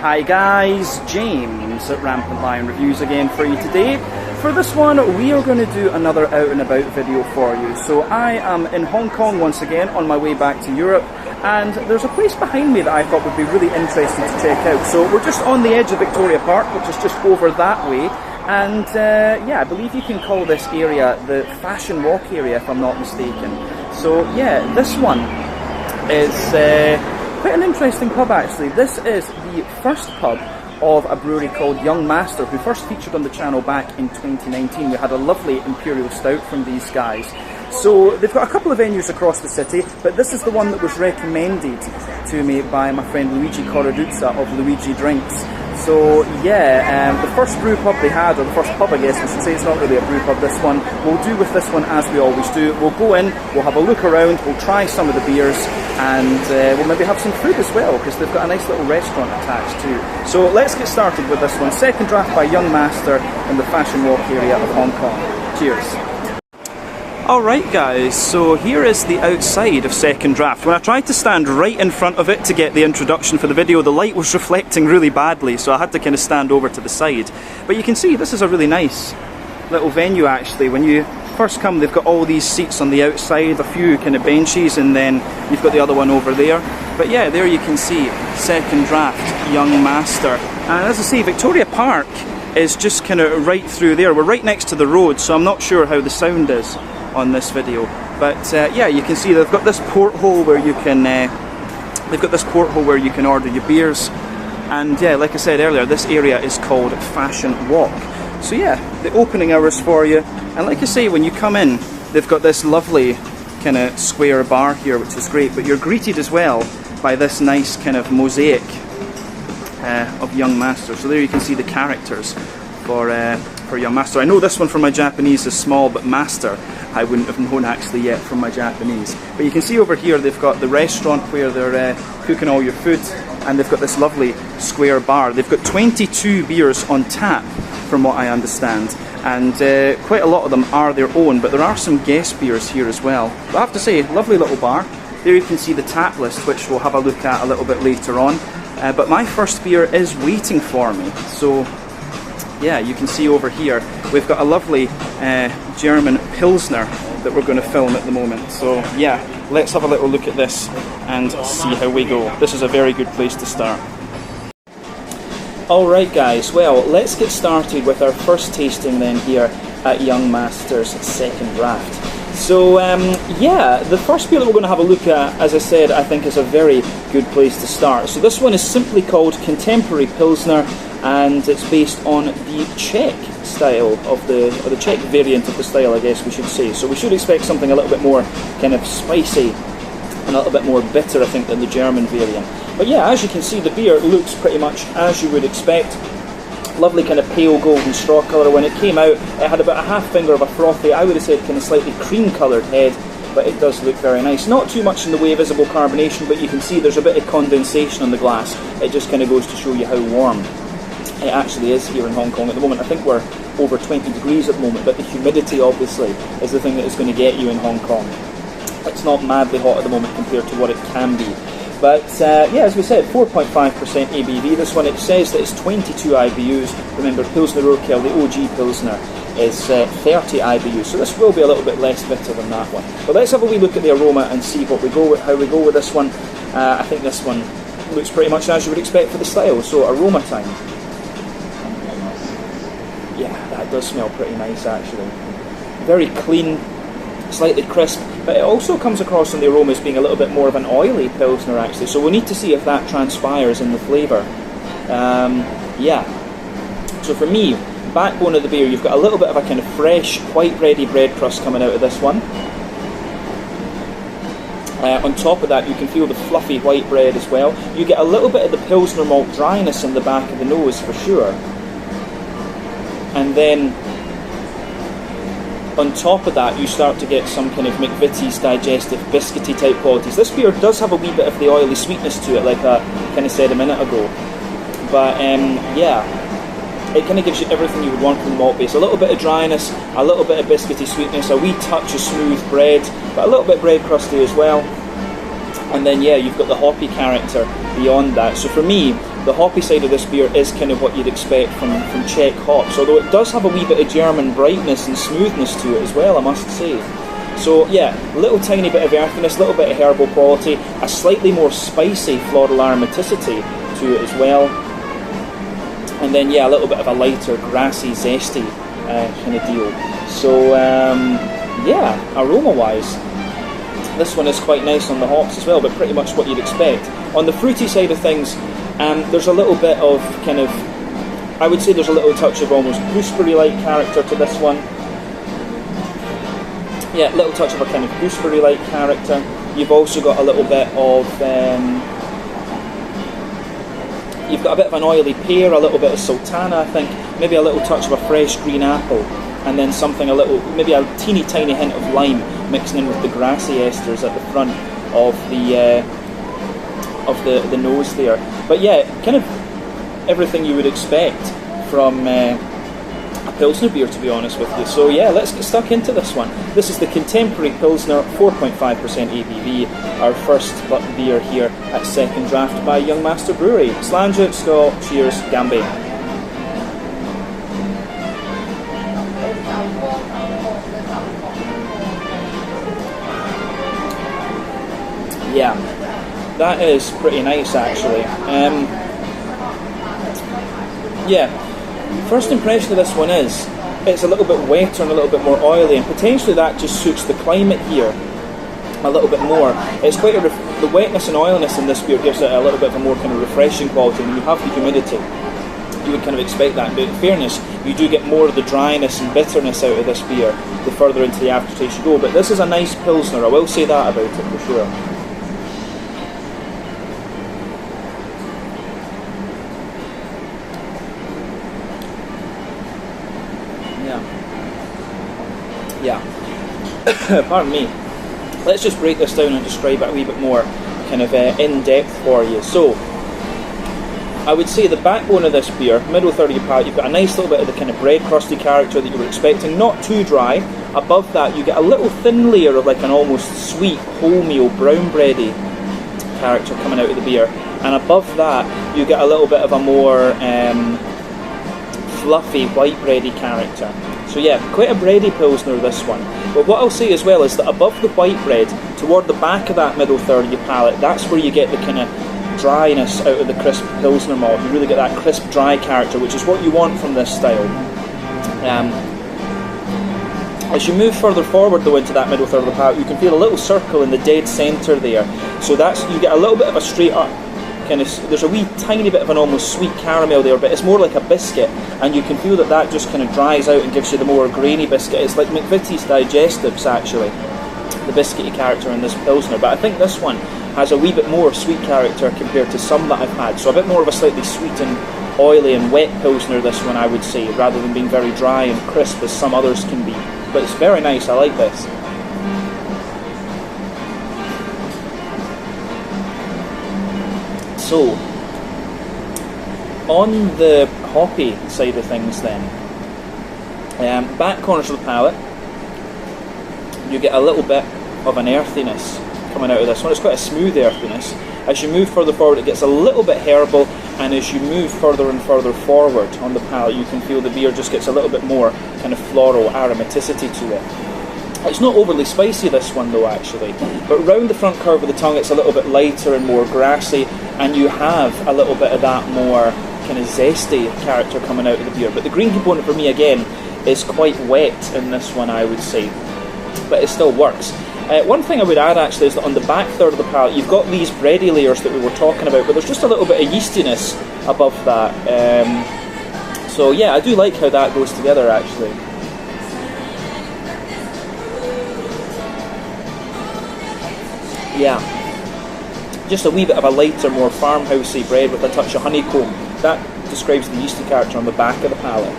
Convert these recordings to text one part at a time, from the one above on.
Hi guys, James at Rampant Lion Reviews again for you today. For this one, we are going to do another out and about video for you. So I am in Hong Kong once again on my way back to Europe, and there's a place behind me that I thought would be really interesting to check out. So we're just on the edge of Victoria Park, which is just over that way. And yeah, I believe you can call this area the Fashion Walk area if I'm not mistaken. So yeah, this one is quite an interesting pub actually. This is the first pub of a brewery called Young Master, who first featured on the channel back in 2019. We had a lovely Imperial Stout from these guys. So they've got a couple of venues across the city, but this is the one that was recommended to me by my friend Luigi Corraduzza of Luigi Drinks. So yeah, the first brew pub they had, or the first pub I guess we should say, it's not really a brew pub this one. We'll do with this one as we always do. We'll go in, we'll have a look around, we'll try some of the beers, and we'll maybe have some food as well, because they've got a nice little restaurant attached too. So let's get started with this one. Second draft by Young Master in the Fashion Walk area of Hong Kong. Cheers. Alright guys, so here is the outside of Second Draft. When I tried to stand right in front of it to get the introduction for the video, the light was reflecting really badly, so I had to kind of stand over to the side. But you can see this is a really nice little venue actually. When you first come, they've got all these seats on the outside, a few kind of benches, and then you've got the other one over there. But yeah, there you can see Second Draft, Young Master. And as I say, Victoria Park is just kind of right through there. We're right next to the road, so I'm not sure how the sound is on this video, but yeah, you can see they've got this porthole where you can order your beers, and yeah, like I said earlier, this area is called Fashion Walk. So yeah, the opening hours for you, and like I say, when you come in, they've got this lovely kind of square bar here, which is great, but you're greeted as well by this nice kind of mosaic of Young Master. So there you can see the characters for Young Master. I know this one from my Japanese is small, but Master I wouldn't have known actually yet from my Japanese. But you can see over here they've got the restaurant where they're cooking all your food, and they've got this lovely square bar. They've got 22 beers on tap from what I understand, and quite a lot of them are their own, but there are some guest beers here as well. But I have to say, lovely little bar. There you can see the tap list, which we'll have a look at a little bit later on. But my first beer is waiting for me, so yeah, you can see over here we've got a lovely German Pilsner that we're going to film at the moment. So yeah, let's have a little look at this and see how we go. This is a very good place to start. Alright guys, well, let's get started with our first tasting then here at Young Master's Second Draft. So yeah, the first beer that we're going to have a look at, as I said, I think is a very good place to start. So this one is simply called Contemporary Pilsner, and it's based on the Czech style of the Czech variant of the style, I guess we should say. So we should expect something a little bit more kind of spicy and a little bit more bitter, I think, than the German variant. But yeah, as you can see, the beer looks pretty much as you would expect. Lovely kind of pale golden straw colour. When it came out, it had about a half finger of a frothy, I would have said kind of slightly cream coloured head, but it does look very nice. Not too much in the way of visible carbonation, but you can see there's a bit of condensation on the glass. It just kind of goes to show you how warm it actually is here in Hong Kong at the moment. I think we're over 20 degrees at the moment, but the humidity obviously is the thing that is going to get you in Hong Kong. It's not madly hot at the moment compared to what it can be. But yeah, as we said, 4.5% ABV. This one, it says that it's 22 IBUs. Remember, Pilsner Urquell, the OG Pilsner, is 30 IBUs. So this will be a little bit less bitter than that one. But let's have a wee look at the aroma and see what we go with, how we go with this one. I think this one looks pretty much as you would expect for the style. So aroma time. Yeah, that does smell pretty nice actually. Very clean, slightly crisp, but it also comes across in the aroma as being a little bit more of an oily Pilsner actually, so we'll need to see if that transpires in the flavour. Yeah, so for me, backbone of the beer, you've got a little bit of a kind of fresh, white bready bread crust coming out of this one. On top of that, you can feel the fluffy white bread as well. You get a little bit of the Pilsner malt dryness in the back of the nose for sure. And then on top of that, you start to get some kind of McVitie's digestive biscuity type qualities. This beer does have a wee bit of the oily sweetness to it, like I kind of said a minute ago. But yeah, it kind of gives you everything you would want from the malt base. A little bit of dryness, a little bit of biscuity sweetness, a wee touch of smooth bread, but a little bit bread crusty as well. And then yeah, you've got the hoppy character beyond that. So for me, the hoppy side of this beer is kind of what you'd expect from Czech hops, although it does have a wee bit of German brightness and smoothness to it as well, I must say. So yeah, a little tiny bit of earthiness, a little bit of herbal quality, a slightly more spicy floral aromaticity to it as well. And then yeah, a little bit of a lighter, grassy, zesty kind of deal. So yeah, aroma-wise, this one is quite nice on the hops as well, but pretty much what you'd expect. On the fruity side of things, there's a little bit of kind of, I would say there's a little touch of almost gooseberry-like character to this one. Yeah, a little touch of a kind of gooseberry-like character. You've also got a little bit of, you've got a bit of an oily pear, a little bit of sultana, I think, maybe a little touch of a fresh green apple, and then something a little, maybe a teeny tiny hint of lime mixing in with the grassy esters at the front of the nose there. But yeah, kind of everything you would expect from a Pilsner beer, to be honest with you. So yeah, let's get stuck into this one. This is the Contemporary Pilsner, 4.5% ABV, our first beer here at Second Draft by Young Master Brewery. Slàinte, skål, cheers, Gambe. Yeah, that is pretty nice actually. Yeah, first impression of this one is it's a little bit wetter and a little bit more oily, and potentially that just suits the climate here a little bit more. It's quite the wetness and oiliness in this beer gives it a little bit of a more kind of refreshing quality. When you have the humidity, you would kind of expect that, but in fairness, you do get more of the dryness and bitterness out of this beer the further into the aftertaste you go. But this is a nice Pilsner, I will say that about it for sure. Yeah. Pardon me. Let's just break this down and describe it a wee bit more kind of in depth for you. So, I would say the backbone of this beer, middle third of your palate, you've got a nice little bit of the kind of bread crusty character that you were expecting, not too dry. Above that, you get a little thin layer of like an almost sweet wholemeal brown bready character coming out of the beer, and above that, you get a little bit of a more fluffy white bready character. So yeah, quite a bready Pilsner this one. But what I'll say as well is that above the white bread, toward the back of that middle third of your palate, that's where you get the kind of dryness out of the crisp Pilsner malt. You really get that crisp, dry character, which is what you want from this style. As you move further forward though into that middle third of the palate, you can feel a little circle in the dead centre there. So that's, you get a little bit of a straight up kind of, there's a wee tiny bit of an almost sweet caramel there, but it's more like a biscuit, and you can feel that that just kind of dries out and gives you the more grainy biscuit. It's like McVitie's Digestives actually, the biscuity character in this Pilsner, but I think this one has a wee bit more sweet character compared to some that I've had, so a bit more of a slightly sweet and oily and wet Pilsner this one, I would say, rather than being very dry and crisp as some others can be. But it's very nice, I like this. So, on the hoppy side of things then, back corners of the palate, you get a little bit of an earthiness coming out of this one. It's quite a smooth earthiness. As you move further forward, it gets a little bit herbal, and as you move further and further forward on the palate, you can feel the beer just gets a little bit more kind of floral aromaticity to it. It's not overly spicy, this one though, actually, but round the front curve of the tongue it's a little bit lighter and more grassy, and you have a little bit of that more kind of zesty character coming out of the beer. But the green component for me, again, is quite wet in this one, I would say, but it still works. One thing I would add actually is that on the back third of the palate you've got these bready layers that we were talking about, but there's just a little bit of yeastiness above that. So yeah, I do like how that goes together actually. Yeah, just a wee bit of a lighter, more farmhousey bread with a touch of honeycomb. That describes the yeasty character on the back of the palate.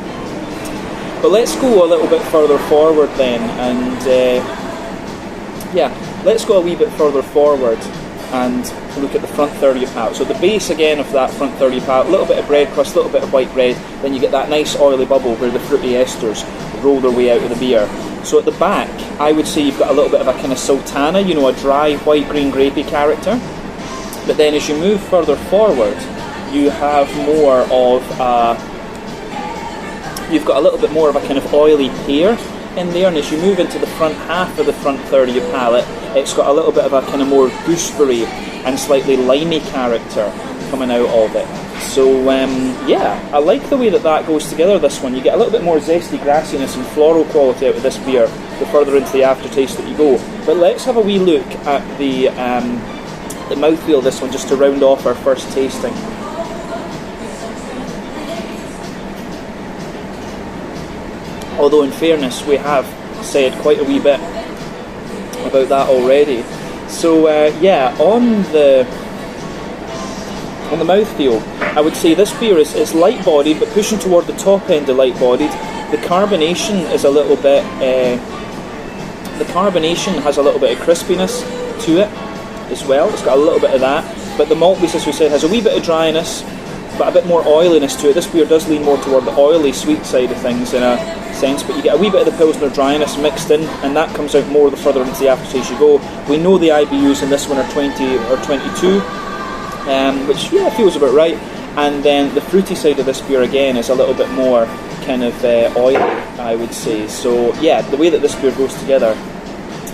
But let's go a little bit further forward then, and yeah, let's go a wee bit further forward and look at the front third of your palate. So the base again of that front third of your palate, a little bit of bread crust, a little bit of white bread, then you get that nice oily bubble where the fruity esters roll their way out of the beer. So at the back, I would say you've got a little bit of a kind of sultana, you know, a dry white green grapey character. But then as you move further forward, you have more of you've got a little bit more of a kind of oily pear in there, and as you move into the front half of the front third of your palate, it's got a little bit of a kind of more gooseberry and slightly limey character coming out of it. So yeah, I like the way that that goes together, this one. You get a little bit more zesty grassiness and floral quality out of this beer the further into the aftertaste that you go. But let's have a wee look at the mouthfeel of this one just to round off our first tasting. Although in fairness, we have said quite a wee bit about that already. So yeah, on the mouthfeel, I would say this beer is light-bodied, but pushing toward the top end of light-bodied. The carbonation is a little bit. The carbonation has a little bit of crispiness to it as well. It's got a little bit of that, but the malt base, as we said, has a wee bit of dryness, but a bit more oiliness to it. This beer does lean more toward the oily, sweet side of things in a sense, but you get a wee bit of the Pilsner dryness mixed in, and that comes out more the further into the aftertaste you go. We know the IBUs in this one are 20 or 22, which yeah, feels about right. And then the fruity side of this beer again is a little bit more kind of oily, I would say. So yeah, the way that this beer goes together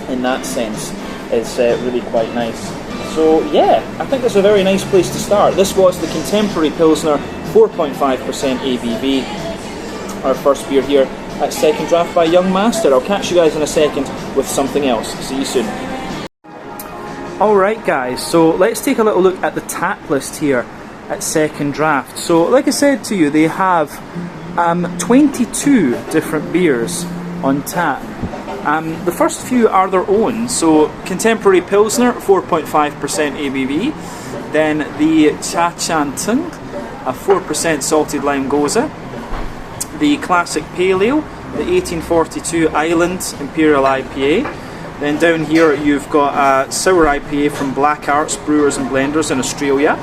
in that sense is really quite nice. So yeah, I think that's a very nice place to start. This was the Contemporary Pilsner, 4.5% ABV, our first beer here at Second Draft by Young Master. I'll catch you guys in a second with something else. See you soon. Alright guys, so let's take a little look at the tap list here at Second Draft. So like I said to you, they have 22 different beers on tap. The first few are their own. So Contemporary Pilsner, 4.5% ABV. Then the Cha Chan Tung, a 4% salted lime goza. The Classic Pale Ale, the 1842 Island Imperial IPA. Then down here you've got a sour IPA from Black Arts Brewers and Blenders in Australia.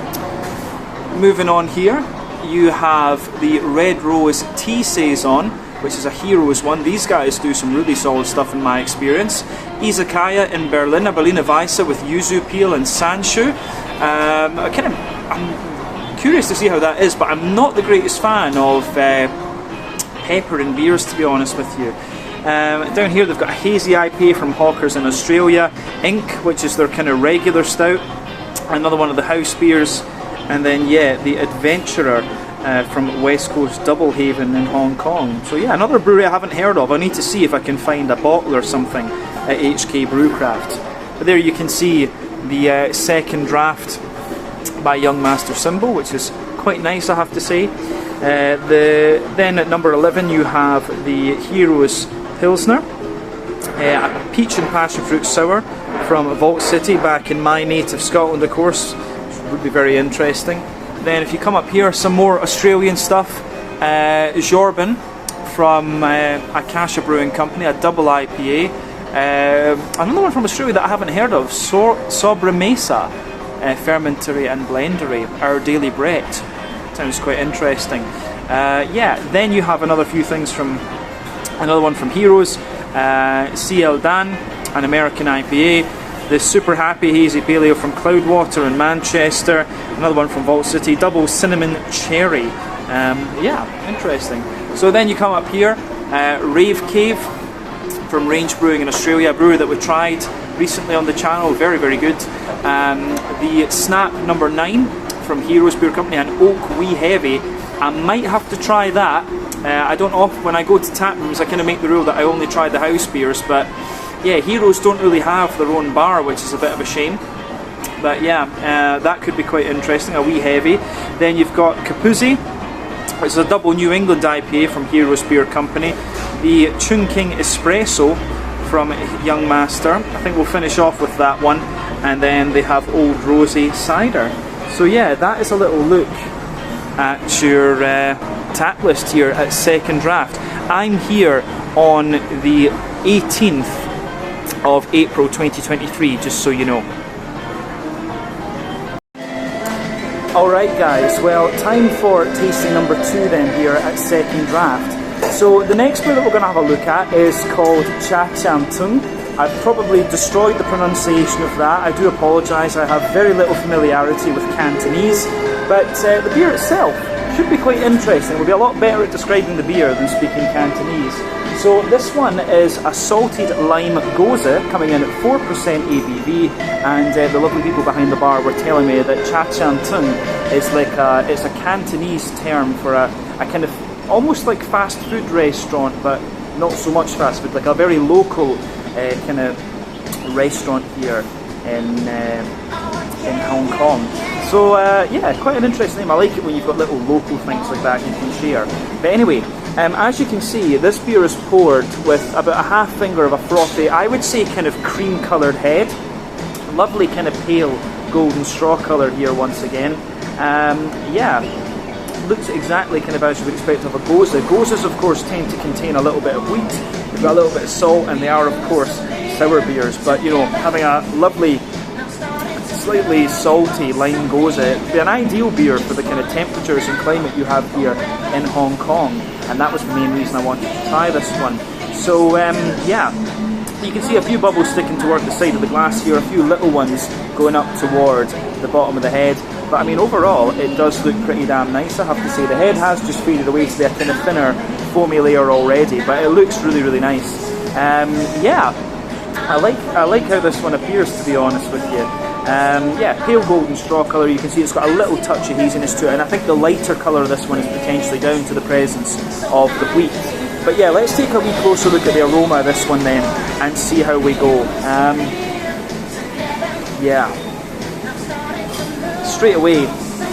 Moving on here, you have the Red Rose Tea Saison, which is a Heroes one. These guys do some really solid stuff in my experience. Izakaya in Berlin, a Berliner Weisse with yuzu peel and sanshu. I'm curious to see how that is, but I'm not the greatest fan of pepper in beers, to be honest with you. Down here they've got a hazy IPA from Hawkers in Australia, Ink, which is their kind of regular stout, another one of the house beers, and then yeah, the Adventurer from West Coast Double Haven in Hong Kong. So yeah, another brewery I haven't heard of. I need to see if I can find a bottle or something at HK Brewcraft. But there you can see the Second Draft by Young Master symbol, which is quite nice, I have to say. Then at number 11 you have the Heroes Pilsner, a peach and passion fruit sour from Vault City back in my native Scotland, of course, which would be very interesting. Then if you come up here, some more Australian stuff. Jorben from Akasha Brewing Company, a double IPA. Another one from Australia that I haven't heard of, Sobremesa, Fermentory and Blendery, Our Daily Brett. Sounds quite interesting. Yeah, then you have another few things from another one from Heroes, CL Dan, an American IPA, the Super Happy Hazy Pale Ale from Cloudwater in Manchester, another one from Vault City, Double Cinnamon Cherry. Yeah, interesting. So then you come up here, Rave Cave from Range Brewing in Australia, a brewery that we tried recently on the channel, very, very good. The Snap number 9 from Heroes Beer Company, an Oak Wee Heavy. I might have to try that. I don't know, when I go to tap rooms I kind of make the rule that I only try the house beers, but yeah, Heroes don't really have their own bar, which is a bit of a shame. But yeah, that could be quite interesting, a wee heavy. Then you've got Kapoozie, which is a double New England IPA from Heroes Beer Company. The Chungking Espresso from Young Master. I think we'll finish off with that one. And then they have Old Rosy Cider. So yeah, that is a little look at your tap list here at Second Draft. I'm here on the 18th of April 2023, just so you know. Alright guys, well, time for tasting number 2 then here at Second Draft. So the next beer that we're going to have a look at is called Taproom. I've probably destroyed the pronunciation of that. I do apologise, I have very little familiarity with Cantonese, but the beer itself should be quite interesting. We'll be a lot better at describing the beer than speaking Cantonese. So this one is a salted lime gose coming in at 4% ABV, and the lovely people behind the bar were telling me that Taproom is like it's a Cantonese term for a kind of almost like fast food restaurant, but not so much fast food, like a very local kind of restaurant here in Hong Kong. So yeah, quite an interesting name. I like it when you've got little local things like that you can share. But anyway, as you can see, this beer is poured with about a half finger of a frothy, I would say kind of cream coloured head. Lovely kind of pale golden straw colour here once again. Yeah, looks exactly kind of as you would expect of a gose. Goses of course tend to contain a little bit of wheat, they've got a little bit of salt, and they are of course sour beers. But you know, having a lovely slightly salty lime gose would be an ideal beer for the kind of temperatures and climate you have here in Hong Kong, and that was the main reason I wanted to try this one. So yeah, you can see a few bubbles sticking toward the side of the glass here, a few little ones going up toward the bottom of the head, but I mean overall it does look pretty damn nice, I have to say. The head has just faded away to be a kind of thinner foamy layer already, but it looks really, really nice. Yeah, I like how this one appears, to be honest with you. Yeah, pale golden straw colour. You can see it's got a little touch of haziness to it, and I think the lighter colour of this one is potentially down to the presence of the wheat. But yeah, let's take a wee closer look at the aroma of this one then and see how we go. Yeah, straight away,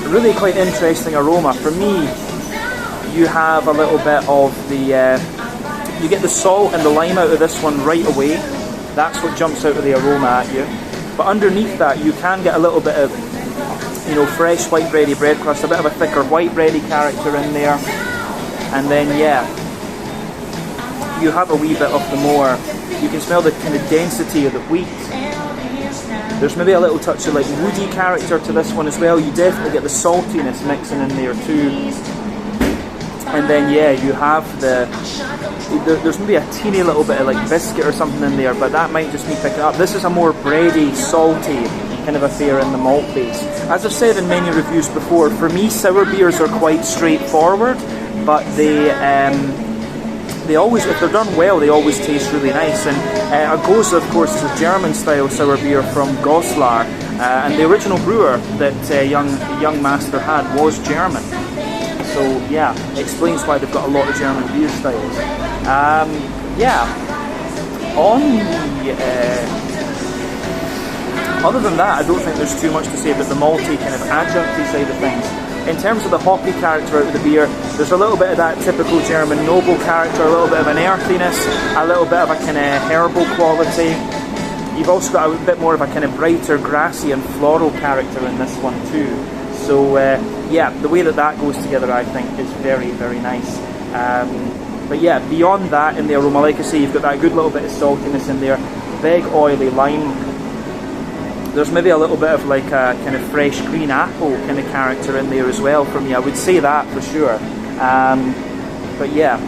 really quite interesting aroma. For me, you have a little bit of the you get the salt and the lime out of this one right away. That's what jumps out of the aroma at you. But underneath that, you can get a little bit of, you know, fresh white bready bread crust, a bit of a thicker white bready character in there, and then yeah, you have a wee bit of the more. You can smell the kind of density of the wheat. There's maybe a little touch of like woody character to this one as well. You definitely get the saltiness mixing in there too. And then yeah, you have there's maybe a teeny little bit of like biscuit or something in there, but that might just be picking up. This is a more bready, salty kind of affair in the malt base. As I've said in many reviews before, for me sour beers are quite straightforward, but they always, if they're done well, they always taste really nice. And a Gose, of course, is a German style sour beer from Goslar, and the original brewer that young master had was German. So yeah, explains why they've got a lot of German beer styles. Yeah, on the, other than that, I don't think there's too much to say about the malty kind of adjuncty side of things. In terms of the hoppy character out of the beer, there's a little bit of that typical German noble character, a little bit of an earthiness, a little bit of a kind of herbal quality. You've also got a bit more of a kind of brighter grassy and floral character in this one too. So yeah, the way that goes together I think is very, very nice. But yeah, beyond that in the aroma, like I say, you've got that good little bit of saltiness in there, big oily lime. There's maybe a little bit of like a kind of fresh green apple kind of character in there as well for me, I would say that for sure. But yeah,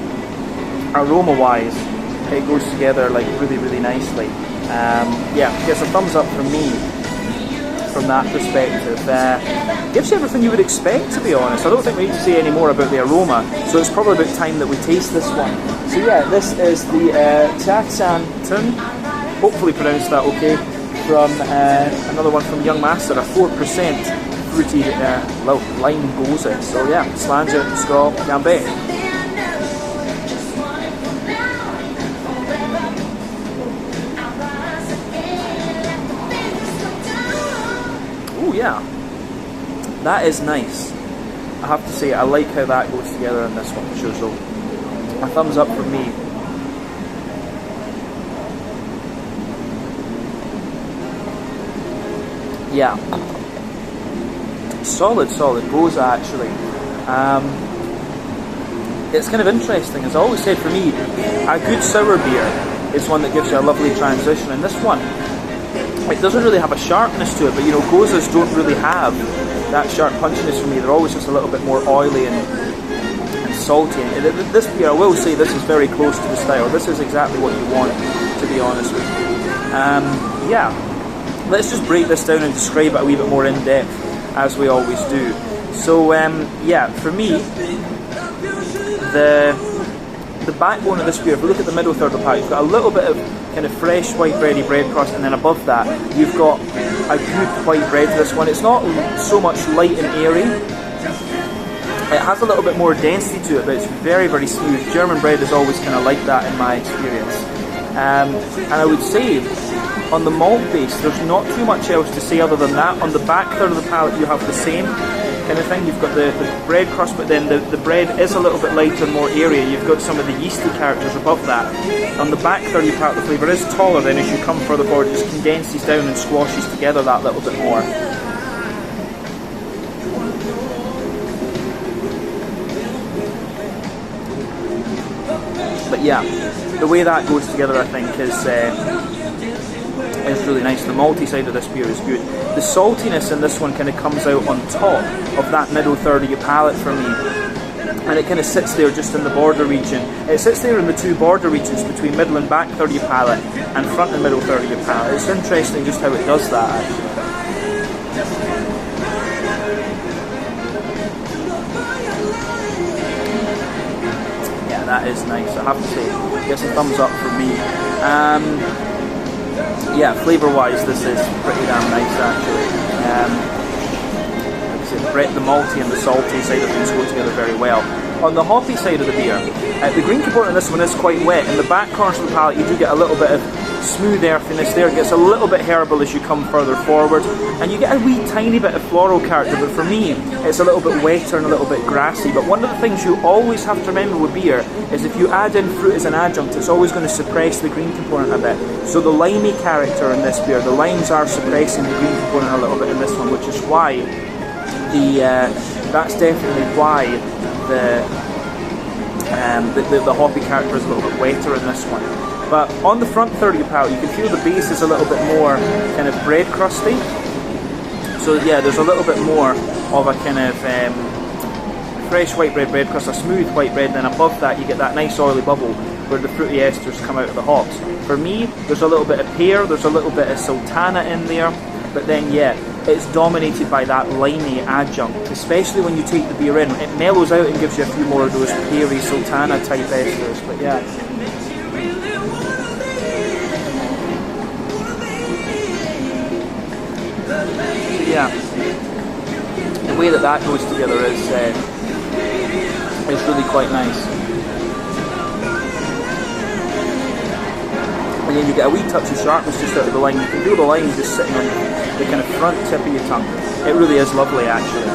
aroma wise, it goes together like really, really nicely. Yeah, gets a thumbs up from me from that perspective. Gives you everything you would expect, to be honest. I don't think we need to say any more about the aroma, so it's probably about time that we taste this one. So yeah, this is the Taproom, hopefully pronounced that okay, from another one from Young Master, a 4% fruity lime gose. So yeah, slange, skål, gambe. Oh yeah, that is nice. I have to say, I like how that goes together in this one for sure, so a thumbs up from me. Yeah, solid gose actually. It's kind of interesting, as I always said, for me, a good sour beer is one that gives you a lovely transition, and this one, it doesn't really have a sharpness to it, but you know, goses don't really have that sharp punchiness for me. They're always just a little bit more oily and salty. And this beer, I will say, this is very close to the style. This is exactly what you want, to be honest with you. Yeah, let's just break this down and describe it a wee bit more in depth, as we always do. So yeah, for me, the backbone of this beer, if we look at the middle third of the palate, you've got a little bit of kind of fresh white bready bread crust, and then above that you've got a good white bread to this one. It's not so much light and airy. It has a little bit more density to it, but it's very, very smooth. German bread is always kind of like that in my experience. And I would say, on the malt base, there's not too much else to say other than that. On the back third of the palate, you have the same kind of thing. You've got the bread crust, but then the bread is a little bit lighter and more airy. You've got some of the yeasty characters above that. On the back third of the palate, the flavour is taller. Then as you come further forward, it just condenses down and squashes together that little bit more. But yeah, the way that goes together, I think, is really nice. The malty side of this beer is good. The saltiness in this one kind of comes out on top of that middle third of your palate for me, and it kind of sits there just in the border region. It sits there in the two border regions between middle and back third of your palate and front and middle third of your palate. It's interesting just how it does that, actually. That is nice, I have to say. Gets a thumbs up from me. Yeah, flavour-wise, this is pretty damn nice, actually. The malty and the salty side of things go together very well. On the hoppy side of the beer, the green component in this one is quite wet. In the back corners of the palate, you do get a little bit of smooth earthiness there. It gets a little bit herbal as you come further forward, and you get a wee tiny bit of floral character, but for me it's a little bit wetter and a little bit grassy. But one of the things you always have to remember with beer is if you add in fruit as an adjunct, it's always going to suppress the green component a bit. So the limey character in this beer, the limes are suppressing the green component a little bit in this one, which is why that's definitely why the hoppy character is a little bit wetter in this one. But on the front third of your palate, you can feel the base is a little bit more kind of bread crusty. So yeah, there's a little bit more of a kind of fresh white bread crust, a smooth white bread, then above that you get that nice oily bubble where the fruity esters come out of the hops. For me, there's a little bit of pear, there's a little bit of sultana in there, but then yeah, it's dominated by that limey adjunct, especially when you take the beer in. It mellows out and gives you a few more of those peary sultana type esters, but yeah. Yeah, the way that goes together is really quite nice. And then you get a wee touch of sharpness just out of the lime. You can feel the lime just sitting on the kind of front tip of your tongue. It really is lovely, actually.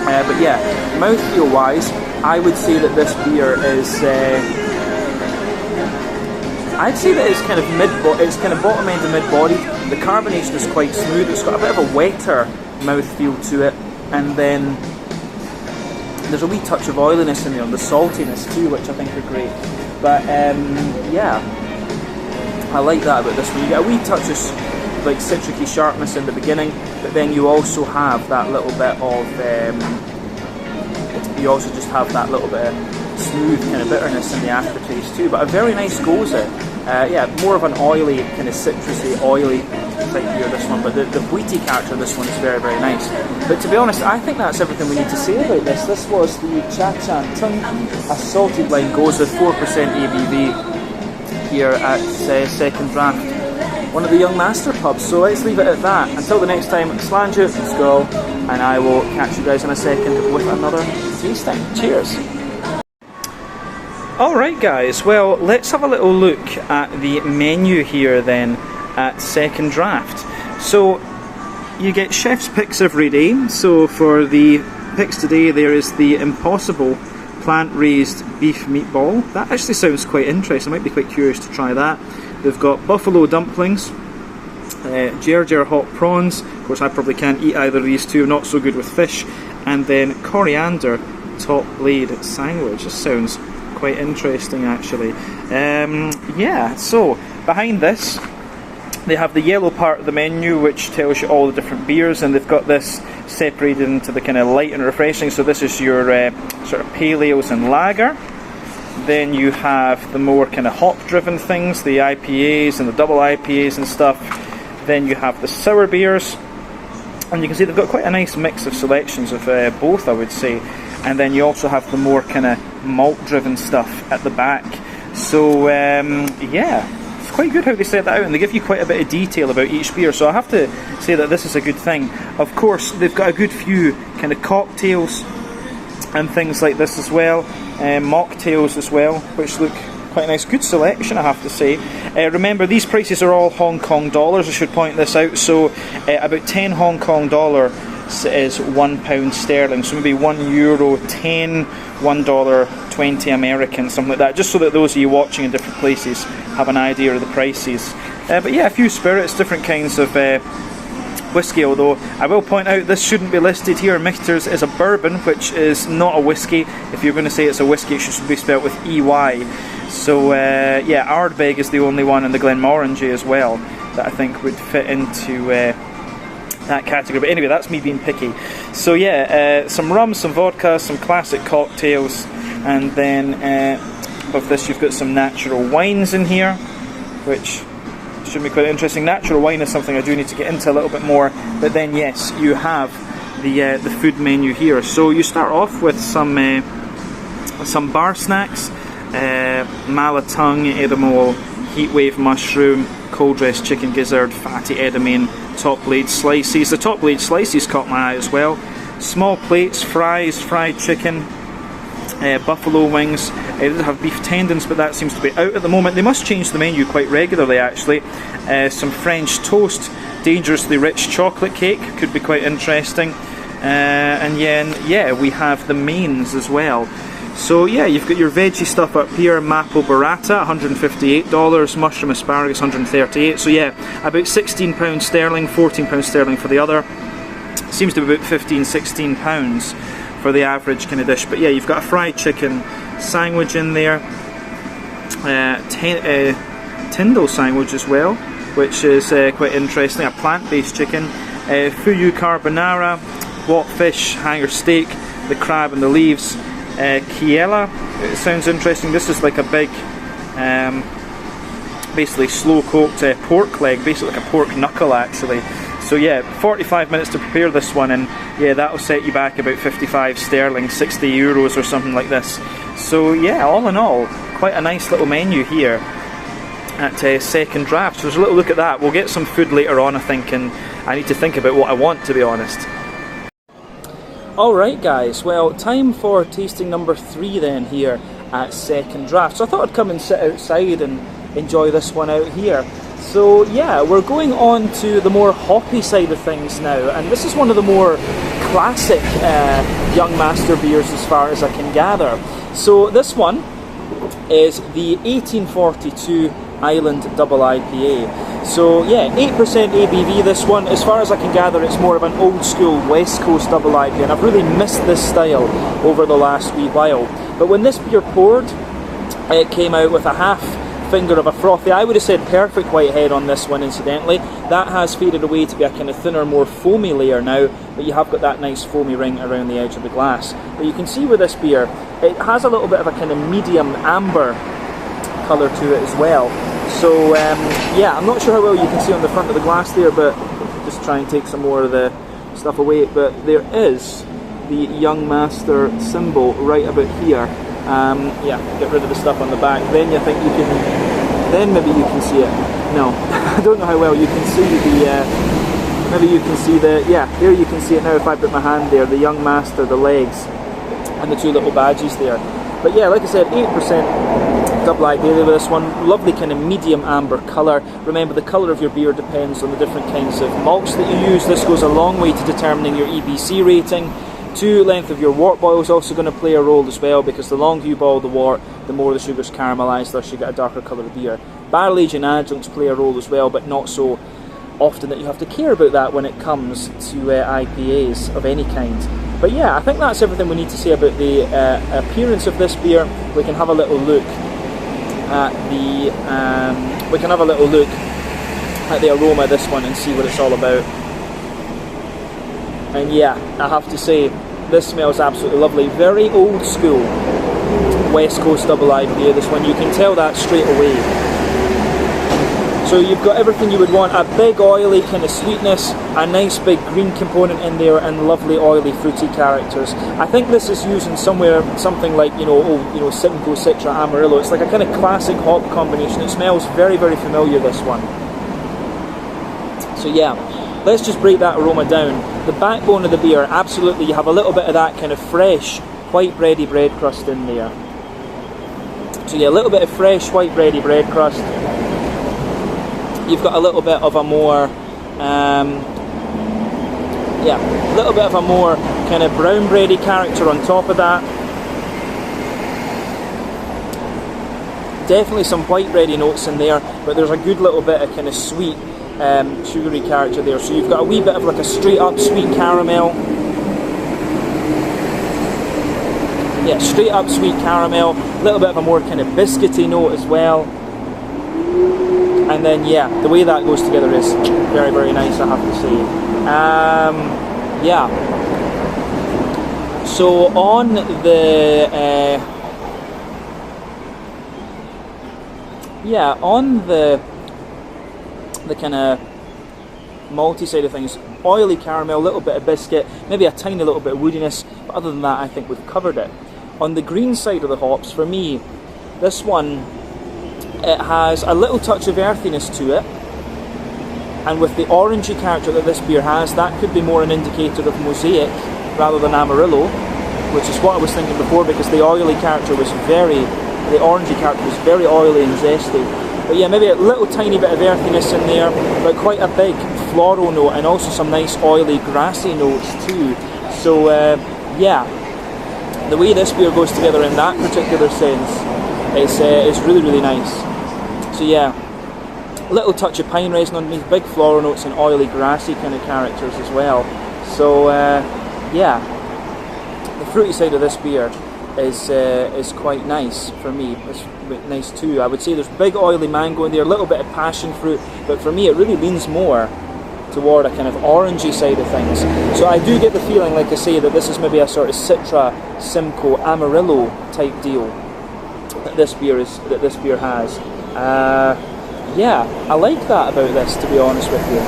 But yeah, mouthfeel wise, I would say that this beer is. I'd say that it's kind of bottom end and mid-bodied. The carbonation is quite smooth. It's got a bit of a wetter mouthfeel to it, and then there's a wee touch of oiliness in there, and the saltiness too, which I think are great. But yeah, I like that about this one. You get a wee touch of like citricy sharpness in the beginning, but then you also have that little bit of smooth kind of bitterness in the aftertaste too, but a very nice goza. Yeah, more of an oily, kind of citrusy, oily type beer, this one, but the wheaty character of this one is very, very nice. But to be honest, I think that's everything we need to say about this. This was the Cha-Chan Tunky, a salted lime goza, 4% ABV here at Second Draft, one of the Young Master pubs. So let's leave it at that. Until the next time, slange it, skull, and I will catch you guys in a second with another tasting. Cheers! Alright guys, well let's have a little look at the menu here then at Second Draft. So you get chef's picks every day. So for the picks today there is the Impossible plant-raised beef meatball. That actually sounds quite interesting. I might be quite curious to try that. They've got buffalo dumplings, Ger hot prawns. Of course I probably can't eat either of these two, not so good with fish. And then coriander top laid sandwich. This sounds quite interesting actually. Yeah, so behind this they have the yellow part of the menu which tells you all the different beers, and they've got this separated into the kind of light and refreshing. So this is your sort of pale ales and lager. Then you have the more kind of hop-driven things, the IPAs and the double IPAs and stuff. Then you have the sour beers, and you can see they've got quite a nice mix of selections of both, I would say. And then you also have the more kind of malt-driven stuff at the back. So yeah, it's quite good how they set that out, and they give you quite a bit of detail about each beer. So I have to say that this is a good thing. Of course, they've got a good few kind of cocktails and things like this as well, mocktails as well, which look quite a nice, good selection, I have to say. Remember, these prices are all Hong Kong dollars, I should point this out. So about 10 Hong Kong dollar is £1 sterling, so maybe €1.10, $1.20 American, something like that, just so that those of you watching in different places have an idea of the prices. But yeah, a few spirits, different kinds of whiskey, although I will point out this shouldn't be listed here. Michter's is a bourbon, which is not a whiskey. If you're going to say it's a whiskey, it should be spelled with EY. So yeah, Ardbeg is the only one in the Glenmorangie as well that I think would fit into that category. But anyway, that's me being picky. So yeah, some rum, some vodka, some classic cocktails, and then above this you've got some natural wines in here, which should be quite interesting. Natural wine is something I do need to get into a little bit more. But then yes, you have the food menu here. So you start off with some bar snacks, malatung, edamame, heatwave mushroom, cold dressed chicken gizzard, fatty edamame, top blade slices. The top blade slices caught my eye as well. Small plates, fries, fried chicken, buffalo wings. They have beef tendons, but that seems to be out at the moment. They must change the menu quite regularly, actually. Some French toast, dangerously rich chocolate cake, could be quite interesting. And yeah, we have the mains as well. So yeah, you've got your veggie stuff up here. Maple burrata, $158. Mushroom asparagus, $138. So yeah, about £16 sterling, £14 sterling for the other. Seems to be about £15, £16 for the average kind of dish. But yeah, you've got a fried chicken sandwich in there, Tyndall sandwich as well, which is quite interesting. A plant-based chicken, fuyu carbonara, wok fish, hanger steak, the crab and the leaves, kiela. It sounds interesting. This is like a big, basically slow-cooked pork leg, basically like a pork knuckle actually. So yeah, 45 minutes to prepare this one, and yeah, that'll set you back about 55 sterling, 60 euros or something like this. So yeah, all in all, quite a nice little menu here at Second Draft. So there's a little look at that. We'll get some food later on, I think, and I need to think about what I want, to be honest. Alright guys, well, time for tasting number 3 then here at Second Draft. So I thought I'd come and sit outside and enjoy this one out here. So yeah, we're going on to the more hoppy side of things now, and this is one of the more classic Young Master beers as far as I can gather. So this one is the 1842 Island Double IPA. So yeah, 8% ABV this one. As far as I can gather, it's more of an old school West Coast Double IPA, and I've really missed this style over the last wee while. But when this beer poured, it came out with a half finger of a frothy, I would have said perfect white head on this one, incidentally. That has faded away to be a kind of thinner, more foamy layer now, but you have got that nice foamy ring around the edge of the glass. But you can see with this beer, it has a little bit of a kind of medium amber colour to it as well. So yeah, I'm not sure how well you can see on the front of the glass there, but just try and take some more of the stuff away. But there is the Young Master symbol right about here. Yeah, get rid of the stuff on the back. Then you think you can. Then maybe you can see it. No, I don't know how well you can see the. Maybe you can see the. Yeah, here you can see it now. If I put my hand there, the Young Master, the legs, and the 2 little badges there. But yeah, like I said, 8% double IPA with this one. Lovely kind of medium amber colour. Remember, the colour of your beer depends on the different kinds of malts that you use. This goes a long way to determining your EBC rating. 2, length of your wort boil is also going to play a role as well, because the longer you boil the wort, the more the sugar's caramelised, thus you get a darker colour of beer. Barrel aging adjuncts play a role as well, but not so often that you have to care about that when it comes to IPAs of any kind. But yeah, I think that's everything we need to say about the appearance of this beer. We can have a little look at the aroma of this one and see what it's all about. And yeah, I have to say, this smells absolutely lovely. Very old school West Coast double IPA, this one. You can tell that straight away. So you've got everything you would want, a big oily kind of sweetness, a nice big green component in there, and lovely oily fruity characters. I think this is using something like, Simcoe, Citra, Amarillo. It's like a kind of classic hop combination. It smells very, very familiar, this one. So yeah, let's just break that aroma down. The backbone of the beer, absolutely, you have a little bit of that kind of fresh, white bready bread crust in there. So yeah, a little bit of fresh, white bready bread crust. You've got a little bit of a more, kind of brown bready character on top of that. Definitely some white bready notes in there, but there's a good little bit of kind of sweet, sugary character there. So you've got a wee bit of like a straight up sweet caramel. Yeah, straight up sweet caramel. A little bit of a more kind of biscuity note as well. And then, yeah, the way that goes together is very, very nice, I have to say. Yeah. So on the kind of malty side of things, oily caramel, a little bit of biscuit, maybe a tiny little bit of woodiness, but other than that, I think we've covered it. On the green side of the hops, for me, this one, it has a little touch of earthiness to it, and with the orangey character that this beer has, that could be more an indicator of Mosaic rather than Amarillo, which is what I was thinking before, because the orangey character was very oily and zesty. But yeah, maybe a little tiny bit of earthiness in there, but quite a big floral note, and also some nice oily grassy notes too. So yeah, the way this beer goes together in that particular sense is really, really nice. So yeah, a little touch of pine resin underneath, big floral notes and oily grassy kind of characters as well. So yeah, the fruity side of this beer is quite nice for me. It's nice too. I would say there's big oily mango in there, a little bit of passion fruit, but for me it really leans more toward a kind of orangey side of things. So I do get the feeling, like I say, that this is maybe a sort of Citra, Simcoe, Amarillo type deal that this beer has. Yeah, I like that about this, to be honest with you.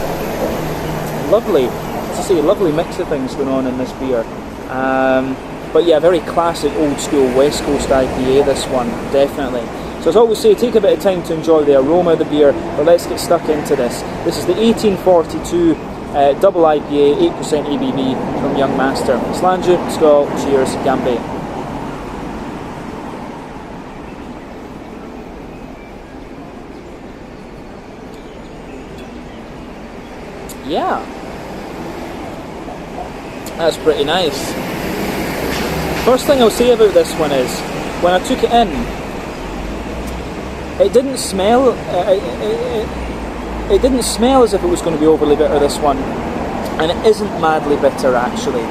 Lovely, as I say, lovely mix of things going on in this beer. But yeah, very classic old school West Coast IPA, this one, definitely. So as I always say, take a bit of time to enjoy the aroma of the beer, but let's get stuck into this. This is the 1842 double IPA, 8% ABV from Young Master. Slange, Skål, cheers, Gambe. Yeah, that's pretty nice. First thing I'll say about this one is, when I took it in, it didn't smell. It didn't smell as if it was going to be overly bitter, this one, and it isn't madly bitter actually.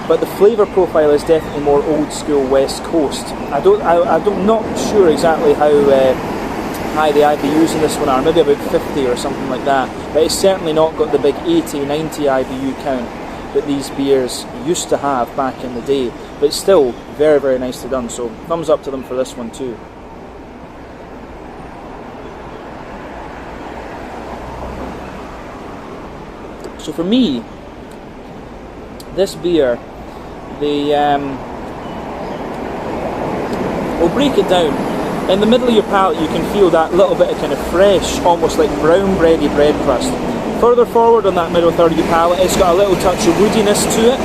But the flavour profile is definitely more old school West Coast. I'm not sure exactly how high the IBUs in this one are, maybe about 50 or something like that. But it's certainly not got the big 80, 90 IBU count that these beers used to have back in the day. But it's still very, very nicely done. So thumbs up to them for this one too. So for me, this beer, we'll break it down. In the middle of your palate, you can feel that little bit of kind of fresh, almost like brown bready bread crust. Further forward on that middle third of your palate, it's got a little touch of woodiness to it.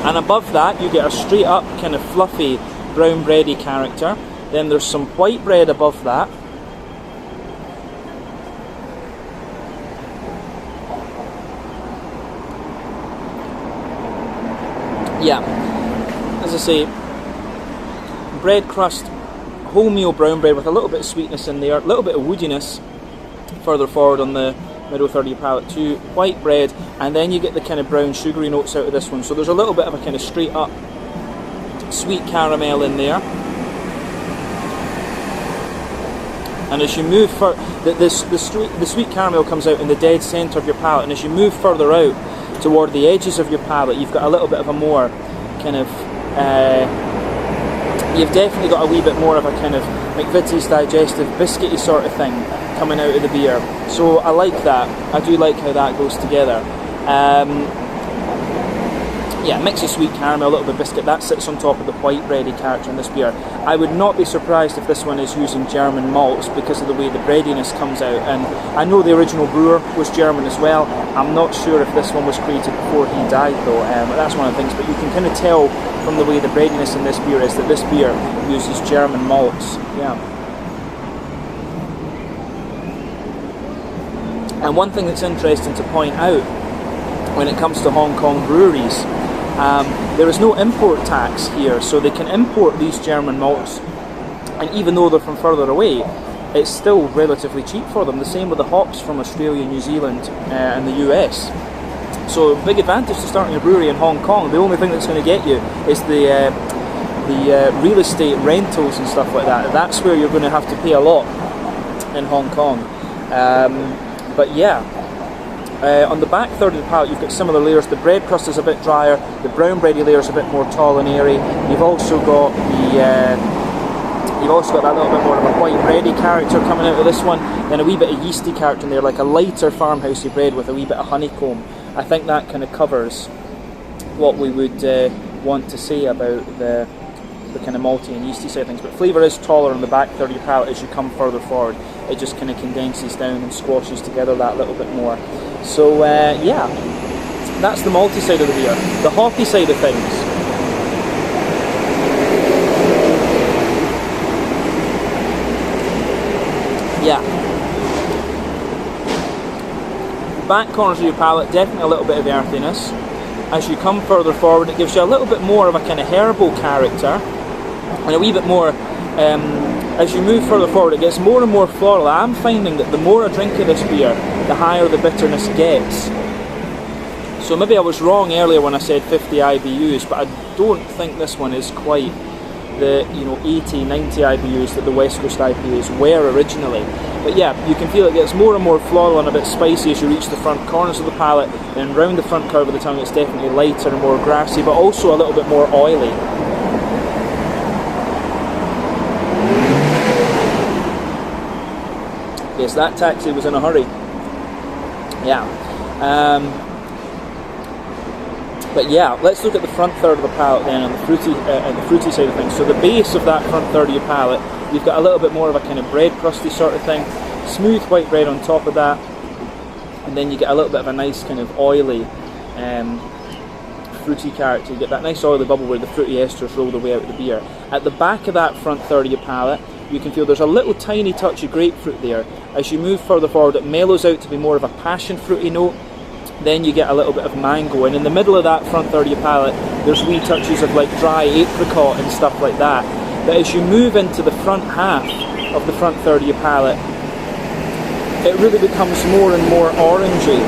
And above that, you get a straight up kind of fluffy brown bready character. Then there's some white bread above that. Yeah, as I say, bread crust, wholemeal brown bread with a little bit of sweetness in there, a little bit of woodiness further forward on the middle third of your palate too, white bread, and then you get the kind of brown sugary notes out of this one. So there's a little bit of a kind of straight up sweet caramel in there. And as you move further, the sweet caramel comes out in the dead centre of your palate, and as you move further out, toward the edges of your palate, you've got a little bit of a more kind of, you've definitely got a wee bit more of a kind of McVitie's digestive biscuity sort of thing coming out of the beer. So I like that. I do like how that goes together. Yeah, mix of sweet caramel, a little bit of biscuit, that sits on top of the white bready character in this beer. I would not be surprised if this one is using German malts because of the way the breadiness comes out, and I know the original brewer was German as well. I'm not sure if this one was created before he died though, that's one of the things, but you can kind of tell from the way the breadiness in this beer is that this beer uses German malts. Yeah. And one thing that's interesting to point out when it comes to Hong Kong breweries, there is no import tax here, so they can import these German malts, and even though they're from further away, it's still relatively cheap for them. The same with the hops from Australia, New Zealand and the US. So big advantage to starting a brewery in Hong Kong. The only thing that's going to get you is the real estate rentals and stuff like that. That's where you're going to have to pay a lot in Hong Kong. But yeah, on the back third of the palate you've got similar layers. The bread crust is a bit drier, the brown bready layer is a bit more tall and airy. You've also got that little bit more of a white bready character coming out of this one, then a wee bit of yeasty character in there, like a lighter farmhousey bread with a wee bit of honeycomb. I think that kind of covers what we would want to say about the kind of malty and yeasty side of things. But flavour is taller on the back third of your palate as you come further forward. It just kind of condenses down and squashes together that little bit more. So yeah, that's the malty side of the beer. The hoppy side of things. Yeah. Back corners of your palate, definitely a little bit of earthiness. As you come further forward, it gives you a little bit more of a kind of herbal character, and a wee bit more, as you move further forward, it gets more and more floral. I'm finding that the more I drink of this beer, the higher the bitterness gets. So maybe I was wrong earlier when I said 50 IBUs, but I don't think this one is quite the 80, 90 IBUs that the West Coast IPAs were originally. But yeah, you can feel it gets more and more floral and a bit spicy as you reach the front corners of the palate, and round the front curve of the tongue it's definitely lighter and more grassy, but also a little bit more oily. Yes, that taxi was in a hurry. Yeah. But yeah, let's look at the front third of the palate then, and the fruity side of things. So the base of that front third of your palate, you've got a little bit more of a kind of bread crusty sort of thing, smooth white bread on top of that, and then you get a little bit of a nice kind of oily, fruity character. You get that nice oily bubble where the fruity esters roll their way out of the beer. At the back of that front third of your palate, you can feel there's a little tiny touch of grapefruit there. As you move further forward, it mellows out to be more of a passion fruity note. Then you get a little bit of mango, and in the middle of that front third of your palate there's wee touches of like dry apricot and stuff like that. But as you move into the front half of the front third of your palate, it really becomes more and more orangey.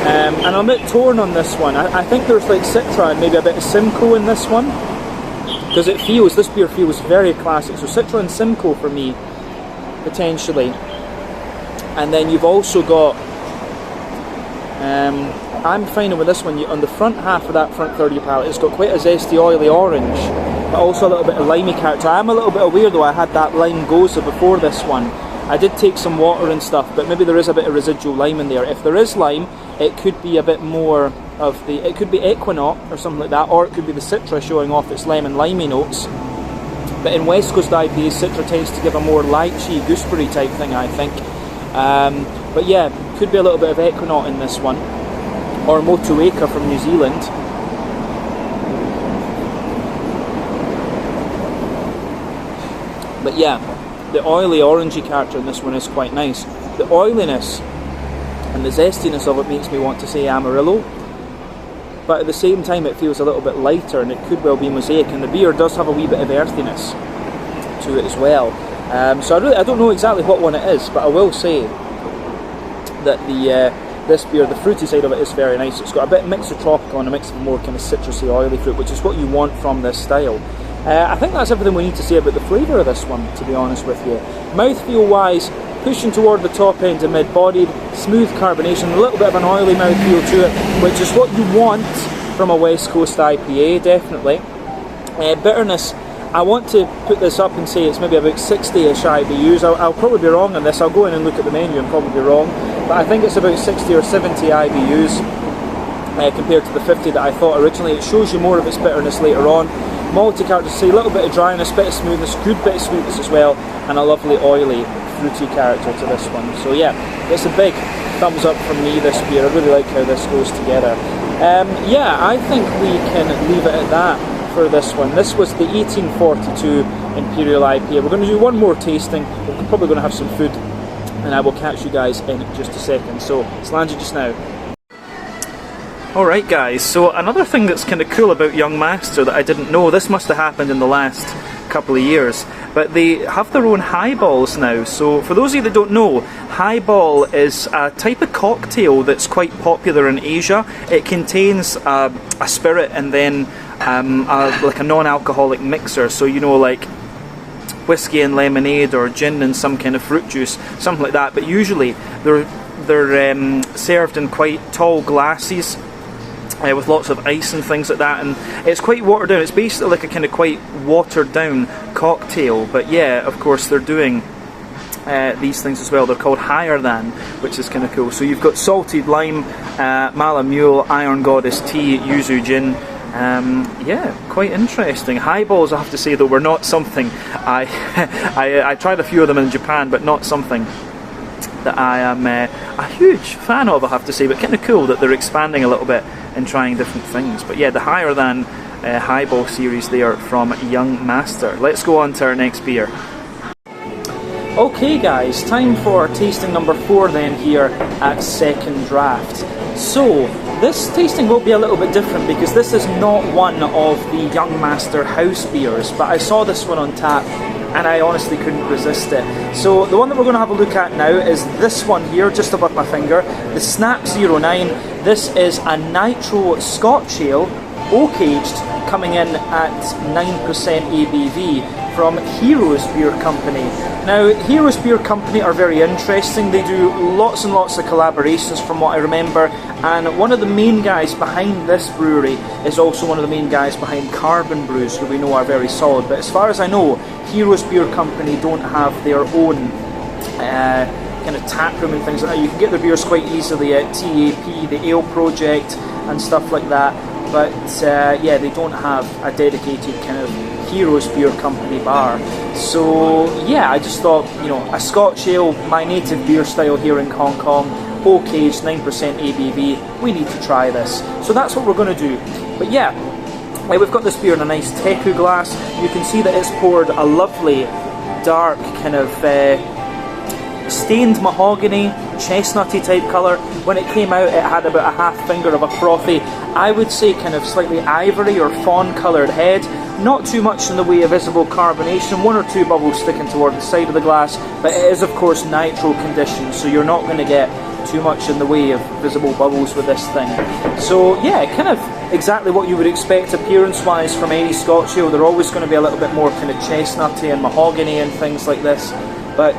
And I'm a bit torn on this one. I think there's like Citra and maybe a bit of Simcoe in this one, because this beer feels very classic. So Citra and Simcoe for me, potentially. And then you've also got, I'm finding with this one, on the front half of that front third of your palate, it's got quite a zesty oily orange, but also a little bit of limey character. I'm a little bit aware though, I had that lime goza before this one. I did take some water and stuff, but maybe there is a bit of residual lime in there. If there is lime, it could be a bit more of it could be Equinaut or something like that, or it could be the Citra showing off its lemon limey notes. But in West Coast IPAs, Citra tends to give a more lychee, gooseberry type thing, I think. But yeah, could be a little bit of Equinaut in this one, or Motueka from New Zealand. But yeah, the oily orangey character in this one is quite nice. The oiliness and the zestiness of it makes me want to say Amarillo, but at the same time it feels a little bit lighter, and it could well be Mosaic, and the beer does have a wee bit of earthiness to it as well. So I don't know exactly what one it is, but I will say that this beer, the fruity side of it is very nice. It's got a bit mix of tropical and a mix of more kind of citrusy oily fruit, which is what you want from this style. I think that's everything we need to say about the flavour of this one, to be honest with you. Mouthfeel wise, pushing toward the top end of mid-bodied, smooth carbonation, a little bit of an oily mouthfeel to it, which is what you want from a West Coast IPA, definitely. Bitterness, I want to put this up and say it's maybe about 60-ish IBUs. I'll probably be wrong on this. I'll go in and look at the menu and probably be wrong, but I think it's about 60 or 70 IBUs compared to the 50 that I thought originally. It shows you more of its bitterness later on. Malty character, say a little bit of dryness, bit of smoothness, good bit of sweetness as well, and a lovely oily, fruity character to this one. So yeah, it's a big thumbs up from me, this beer. I really like how this goes together. Yeah, I think we can leave it at that for this one. This was the 1842 Imperial IPA. We're going to do one more tasting. We're probably going to have some food, and I will catch you guys in just a second. So it's landed just now. Alright guys, so another thing that's kind of cool about Young Master that I didn't know, this must have happened in the last couple of years, but they have their own highballs now. So for those of you that don't know, highball is a type of cocktail that's quite popular in Asia. It contains a spirit and then like a non-alcoholic mixer, so you know, like whiskey and lemonade or gin and some kind of fruit juice, something like that, but usually they're served in quite tall glasses with lots of ice and things like that, and it's quite watered down. It's basically like a kind of quite watered down cocktail, but yeah, of course they're doing these things as well. They're called Higher Than, which is kind of cool. So you've got salted lime, Mala Mule, Iron Goddess tea, yuzu gin. Yeah, quite interesting. Highballs, I have to say though, were not something I tried a few of them in Japan, but not something that I am a huge fan of, I have to say, but kind of cool that they're expanding a little bit and trying different things. But yeah, the Higher Than highball series there from Young Master. Let's go on to our next beer. Okay guys, time for tasting number 4 then here at Second Draft. So this tasting will be a little bit different because this is not one of the Young Master house beers, but I saw this one on tap and I honestly couldn't resist it. So the one that we're going to have a look at now is this one here, just above my finger, the Snap 09. This is a nitro Scotch ale, oak aged, coming in at 9% ABV from Heroes Beer Company. Now, Heroes Beer Company are very interesting. They do lots and lots of collaborations from what I remember, and one of the main guys behind this brewery is also one of the main guys behind Carbon Brews, who we know are very solid. But as far as I know, Heroes Beer Company don't have their own kind of taproom and things like that. You can get their beers quite easily at TAP, the Ale Project, and stuff like that. But yeah, they don't have a dedicated kind of Heroes Beer Company bar. So yeah, I just thought, you know, a Scotch ale, my native beer style here in Hong Kong, oak aged, 9% ABV, we need to try this. So that's what we're going to do. But yeah, we've got this beer in a nice teku glass. You can see that it's poured a lovely dark kind of stained mahogany, chestnutty type colour. When it came out, it had about a half finger of a frothy, I would say kind of slightly ivory or fawn coloured head. Not too much in the way of visible carbonation, 1 or 2 bubbles sticking toward the side of the glass, but it is of course nitro conditioned, so you're not going to get too much in the way of visible bubbles with this thing. So yeah, kind of exactly what you would expect appearance wise from any Scotch ale. They're always going to be a little bit more kind of chestnutty and mahogany and things like this. But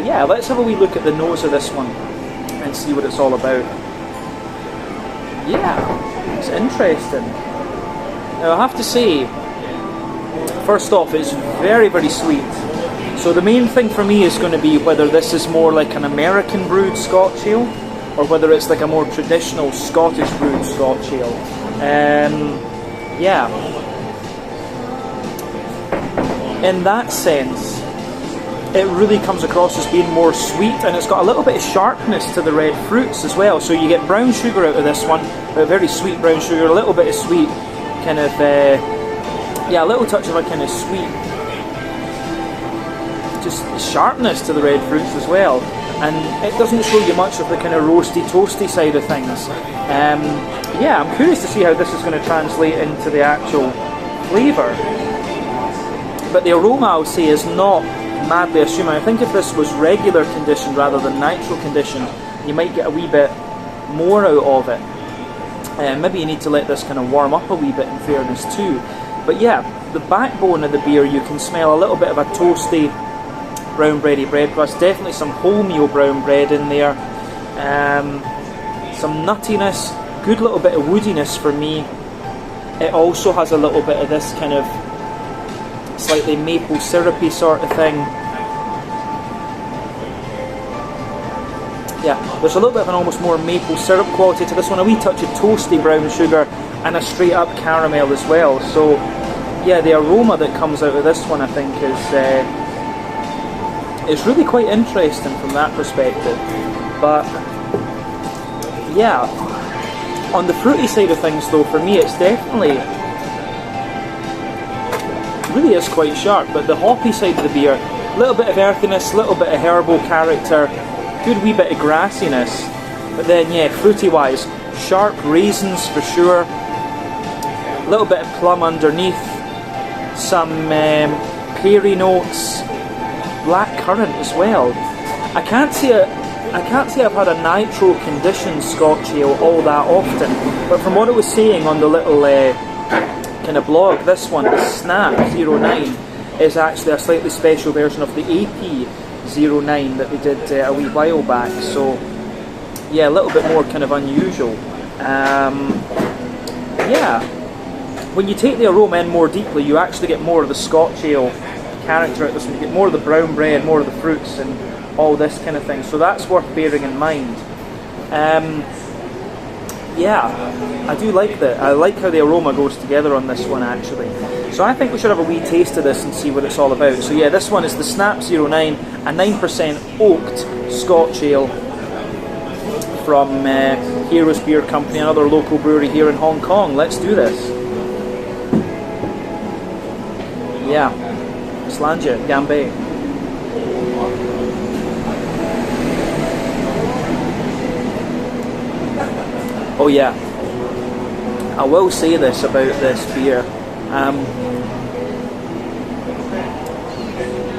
yeah, let's have a wee look at the nose of this one and see what it's all about. Yeah, it's interesting. Now I have to say, first off, it's very, very sweet. So the main thing for me is going to be whether this is more like an American brewed Scotch ale or whether it's like a more traditional Scottish brewed Scotch ale. Yeah. In that sense, it really comes across as being more sweet, and it's got a little bit of sharpness to the red fruits as well. So you get brown sugar out of this one, but very sweet brown sugar, a little bit of sweet, kind of, yeah, a little touch of a kind of sweet, just sharpness to the red fruits as well. And it doesn't show you much of the kind of roasty, toasty side of things. Yeah, I'm curious to see how this is going to translate into the actual flavour. But the aroma, I would say, is not madly assuming. I think if this was regular conditioned rather than nitro conditioned, you might get a wee bit more out of it. Maybe you need to let this kind of warm up a wee bit, in fairness too. But yeah, the backbone of the beer, you can smell a little bit of a toasty, brown bready bread crust. Definitely some wholemeal brown bread in there. Some nuttiness, good little bit of woodiness for me. It also has a little bit of this kind of slightly maple syrupy sort of thing. Yeah, there's a little bit of an almost more maple syrup quality to this one, a wee touch of toasty brown sugar and a straight up caramel as well. So yeah, the aroma that comes out of this one I think is really quite interesting from that perspective. But yeah, on the fruity side of things though, for me it's definitely, really is quite sharp, but the hoppy side of the beer, a little bit of earthiness, a little bit of herbal character, good wee bit of grassiness, but then yeah, fruity wise, sharp raisins for sure, a little bit of plum underneath, some peary notes, black currant as well. I can't say I've had a nitro conditioned Scotch ale all that often, but from what I was saying on the little kind of blog, this one, the Snap 09, is actually a slightly special version of the AP 09 that they did a wee while back. So yeah, a little bit more kind of unusual. Yeah, when you take the aroma in more deeply, you actually get more of the Scotch ale character out of this one. You get more of the brown bread, more of the fruits, and all this kind of thing. So that's worth bearing in mind. Yeah, I do like that. I like how the aroma goes together on this one actually. So I think we should have a wee taste of this and see what it's all about. So yeah, this one is the Snap 09, a 9% oaked Scotch ale from Heroes Beer Company, another local brewery here in Hong Kong. Let's do this. Yeah, Slàinte, Gambé. Oh yeah, I will say this about this beer.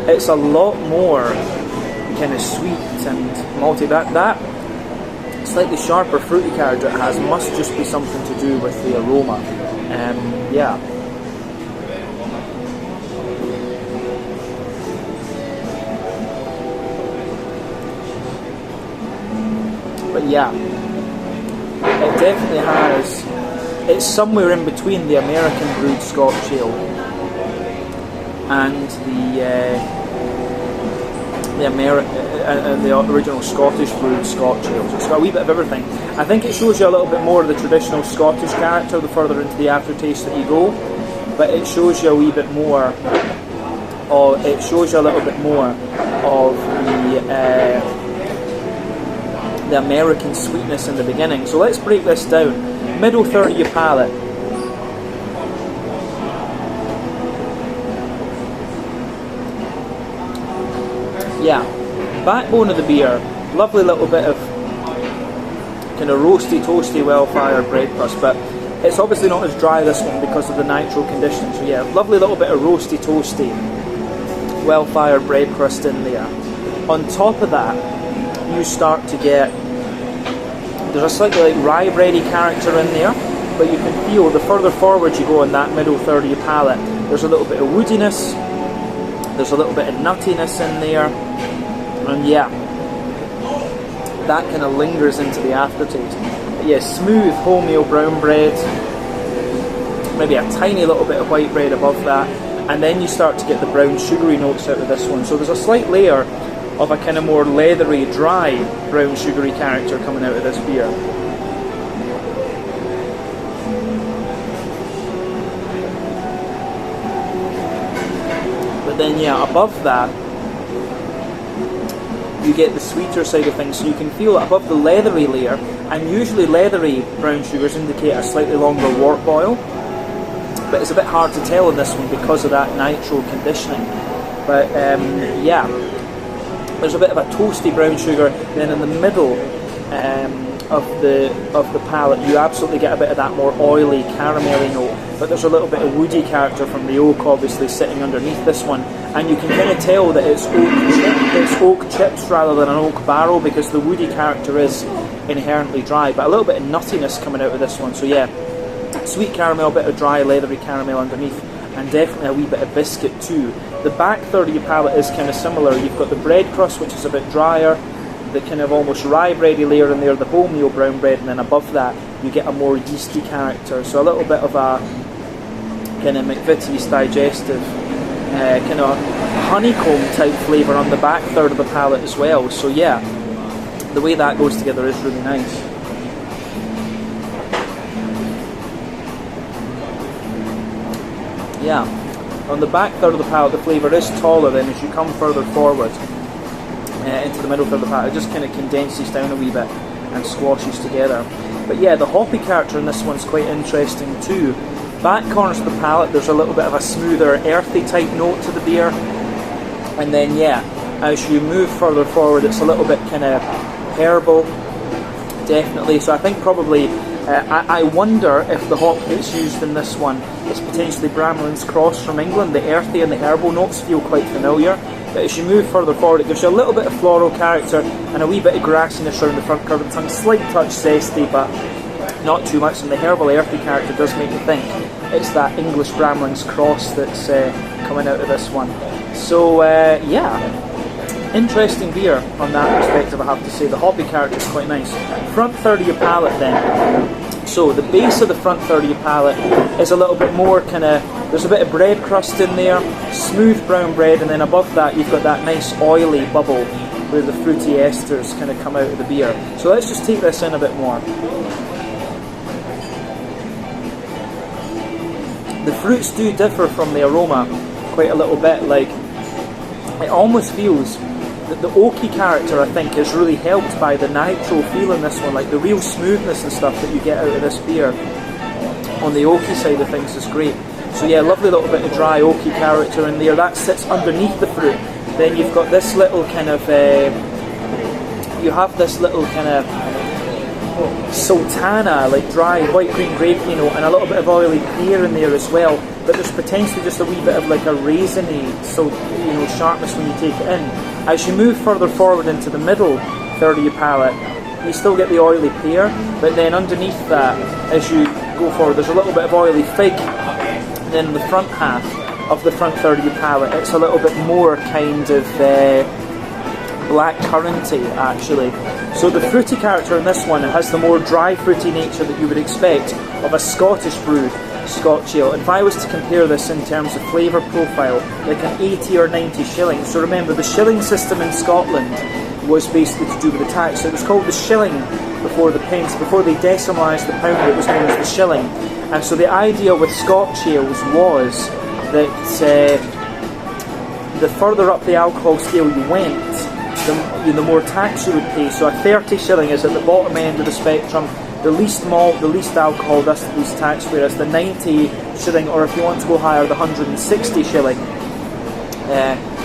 It's a lot more kind of sweet and malty. That slightly sharper fruity character it has must just be something to do with the aroma. Yeah. But yeah, it definitely has, it's somewhere in between the American brewed Scotch ale and the original Scottish brewed Scotch ale. So it's got a wee bit of everything. I think it shows you a little bit more of the traditional Scottish character the further into the aftertaste that you go, but it shows you a wee bit more, or it shows you a little bit more of the American sweetness in the beginning. So let's break this down. Middle third of your palate. Yeah, backbone of the beer, lovely little bit of kind of roasty, toasty, well-fired bread crust, but it's obviously not as dry this one because of the nitro conditioning. So yeah, lovely little bit of roasty, toasty, well-fired bread crust in there. On top of that, you start to get, there's a slightly like rye bready character in there, but you can feel the further forward you go in that middle third of your palate, there's a little bit of woodiness, there's a little bit of nuttiness in there, and yeah, that kind of lingers into the aftertaste. But yeah, smooth wholemeal brown bread, maybe a tiny little bit of white bread above that, and then you start to get the brown sugary notes out of this one. So there's a slight layer of a kind of more leathery, dry, brown sugary character coming out of this beer. But then yeah, above that, you get the sweeter side of things, so you can feel it above the leathery layer, and usually leathery brown sugars indicate a slightly longer wort boil, but it's a bit hard to tell in this one because of that nitro conditioning. But yeah, there's a bit of a toasty brown sugar. Then in the middle of the palate, you absolutely get a bit of that more oily, caramelly note. But there's a little bit of woody character from the oak, obviously sitting underneath this one, and you can kind of tell that it's oak chips rather than an oak barrel because the woody character is inherently dry. But a little bit of nuttiness coming out of this one. So yeah, sweet caramel, bit of dry, leathery caramel underneath. and definitely a wee bit of biscuit too. The back third of your palate is kind of similar. You've got the bread crust, which is a bit drier, the kind of almost rye bready layer in there, the wholemeal brown bread, and then above that you get a more yeasty character. So a little bit of a kind of McVitie's digestive kind of honeycomb type flavour on the back third of the palate as well. So yeah, the way that goes together is really nice. Yeah, on the back third of the palate the flavour is taller, then as you come further forward into the middle third of the palate, it just kind of condenses down a wee bit and squashes together. But yeah, the hoppy character in this one's quite interesting too. Back corners of the palate, there's a little bit of a smoother, earthy type note to the beer, and then yeah, as you move further forward, it's a little bit kind of herbal, definitely. So I think probably, I wonder if the hop that's used in this one is potentially Bramlin's Cross from England. The earthy and the herbal notes feel quite familiar, but as you move further forward, it gives you a little bit of floral character and a wee bit of grassiness around the front curve of the tongue, slight touch zesty, but not too much, and the herbal earthy character does make you think it's that English Bramlin's Cross that's coming out of this one. So yeah, interesting beer on that perspective, I have to say. The hoppy character is quite nice. Front third of your palate then. So the base of the front third of your palate is a little bit more kind of, there's a bit of bread crust in there, smooth brown bread, and then above that you've got that nice oily bubble where the fruity esters kind of come out of the beer. So let's just take this in a bit more. The fruits do differ from the aroma quite a little bit. Like, it almost feels that the oaky character, I think, is really helped by the nitro feel in this one. Like, the real smoothness and stuff that you get out of this beer on the oaky side of things is great. So yeah, lovely little bit of dry oaky character in there. That sits underneath the fruit. Then you've got this little kind of, you have this little kind of sultana, like dry white green grape, you know, and a little bit of oily pear in there as well. But there's potentially just a wee bit of like a raisiny, so you know, sharpness when you take it in. As you move further forward into the middle third of your palate, you still get the oily pear, but then underneath that, as you go forward, there's a little bit of oily fig. And then the front half of the front third of your palate, it's a little bit more kind of black curranty actually. So the fruity character in this one has the more dry fruity nature that you would expect of a Scottish brewed Scotch ale. If I was to compare this in terms of flavour profile, like an 80 or 90 shilling. So remember, the shilling system in Scotland was basically to do with the tax. So it was called the shilling before the pence. Before they decimalised the pound, it was known as the shilling. And so the idea with Scotch ales was that the further up the alcohol scale you went, the more tax you would pay. So a 30 shilling is at the bottom end of the spectrum, the least malt, the least alcohol, thus the least tax, whereas the 90 shilling, or if you want to go higher, the 160 shilling,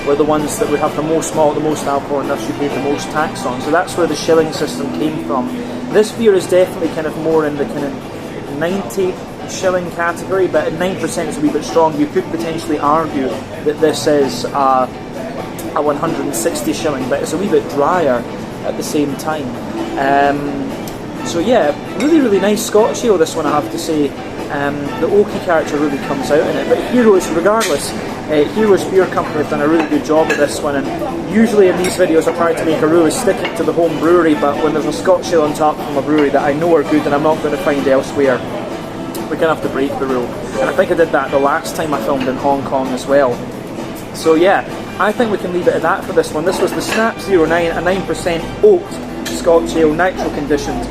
were the ones that would have the most malt, the most alcohol, and thus you paid the most tax on. So that's where the shilling system came from. This beer is definitely kind of more in the kind of 90 shilling category, but at 9% is a wee bit strong. You could potentially argue that this is a 160 shilling, but it's a wee bit drier at the same time. So yeah, really, really nice Scotch ale, this one, I have to say. The oaky character really comes out in it, but Heroes, regardless, Heroes Beer Company have done a really good job at this one, and usually in these videos I try to make a rule of sticking to the home brewery, but when there's a Scotch ale on tap from a brewery that I know are good and I'm not going to find elsewhere, we're going to have to break the rule. And I think I did that the last time I filmed in Hong Kong as well. So yeah, I think we can leave it at that for this one. This was the Snap 09, a 9% oaked Scotch ale, nitro conditioned,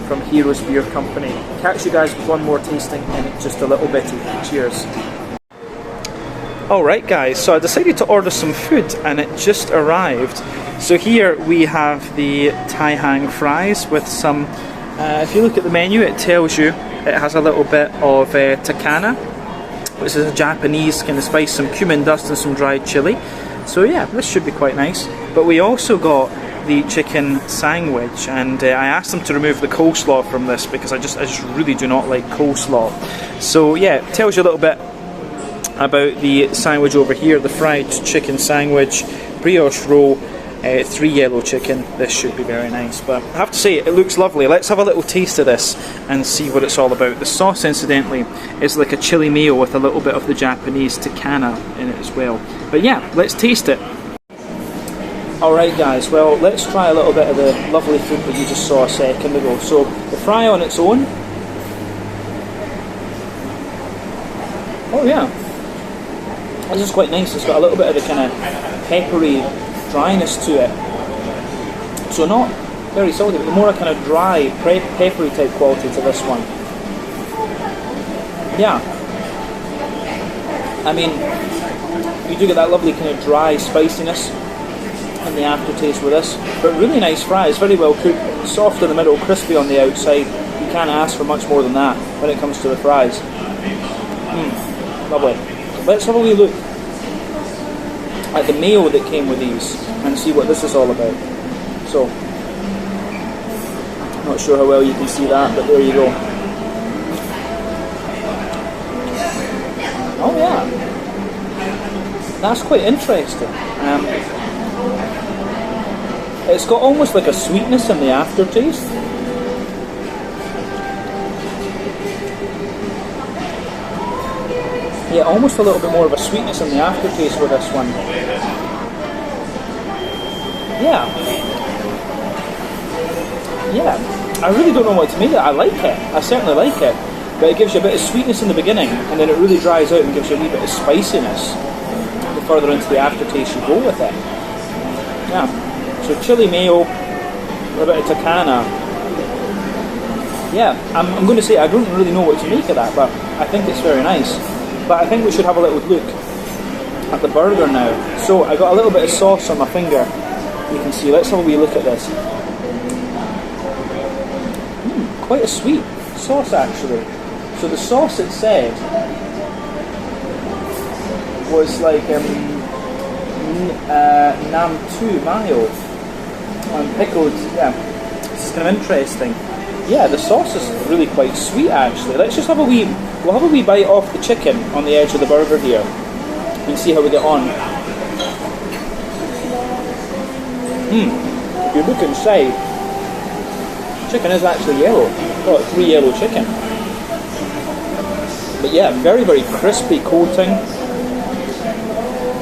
from Heroes Beer Company. Catch you guys with one more tasting in just a little bit. Cheers. Alright guys, so I decided to order some food and it just arrived. So here we have the Tai Hang fries with some, if you look at the menu, it tells you it has a little bit of takana, which is a Japanese kind of spice, some cumin dust and some dried chili. So yeah, this should be quite nice. But we also got the chicken sandwich, and I asked them to remove the coleslaw from this because I just really do not like coleslaw. So yeah, it tells you a little bit about the sandwich over here, the fried chicken sandwich, brioche roll, 3 yellow chicken. This should be very nice, but I have to say it looks lovely. Let's have a little taste of this and see what it's all about. The sauce, incidentally, is like a chili mayo with a little bit of the Japanese takana in it as well. But yeah, let's taste it. Alright guys, well, let's try a little bit of the lovely food that you just saw a second ago. So the fry on its own, oh yeah, this is quite nice. It's got a little bit of the kind of peppery dryness to it. So not very salty, but more a kind of dry, peppery type quality to this one. Yeah. I mean, you do get that lovely kind of dry spiciness in the aftertaste with this. But really nice fries, very well cooked, soft in the middle, crispy on the outside. You can't ask for much more than that when it comes to the fries. Lovely. Let's have a wee look at the mayo that came with these and see what this is all about. So, not sure how well you can see that, but there you go. Oh yeah, that's quite interesting. It's got almost like a sweetness in the aftertaste. Yeah, almost a little bit more of a sweetness in the aftertaste with this one. Yeah. Yeah, I really don't know what to make of it. I like it. I certainly like it. But it gives you a bit of sweetness in the beginning, and then it really dries out and gives you a wee bit of spiciness the further into the aftertaste you go with it. Yeah. So chili mayo, a bit of takana. Yeah, I'm going to say I don't really know what to make of that, but I think it's very nice. But I think we should have a little look at the burger now. So I got a little bit of sauce on my finger. You can see. Let's have a wee look at this. Quite a sweet sauce actually. So the sauce, it said, was like Nam-tu mayo and pickled. Yeah, this is kind of interesting. Yeah, the sauce is really quite sweet actually. Let's just have a wee. We'll have a wee bite off the chicken on the edge of the burger here and see how we get on. If you look inside, chicken is actually yellow. Got 3 yellow chicken. But yeah, very, very crispy coating.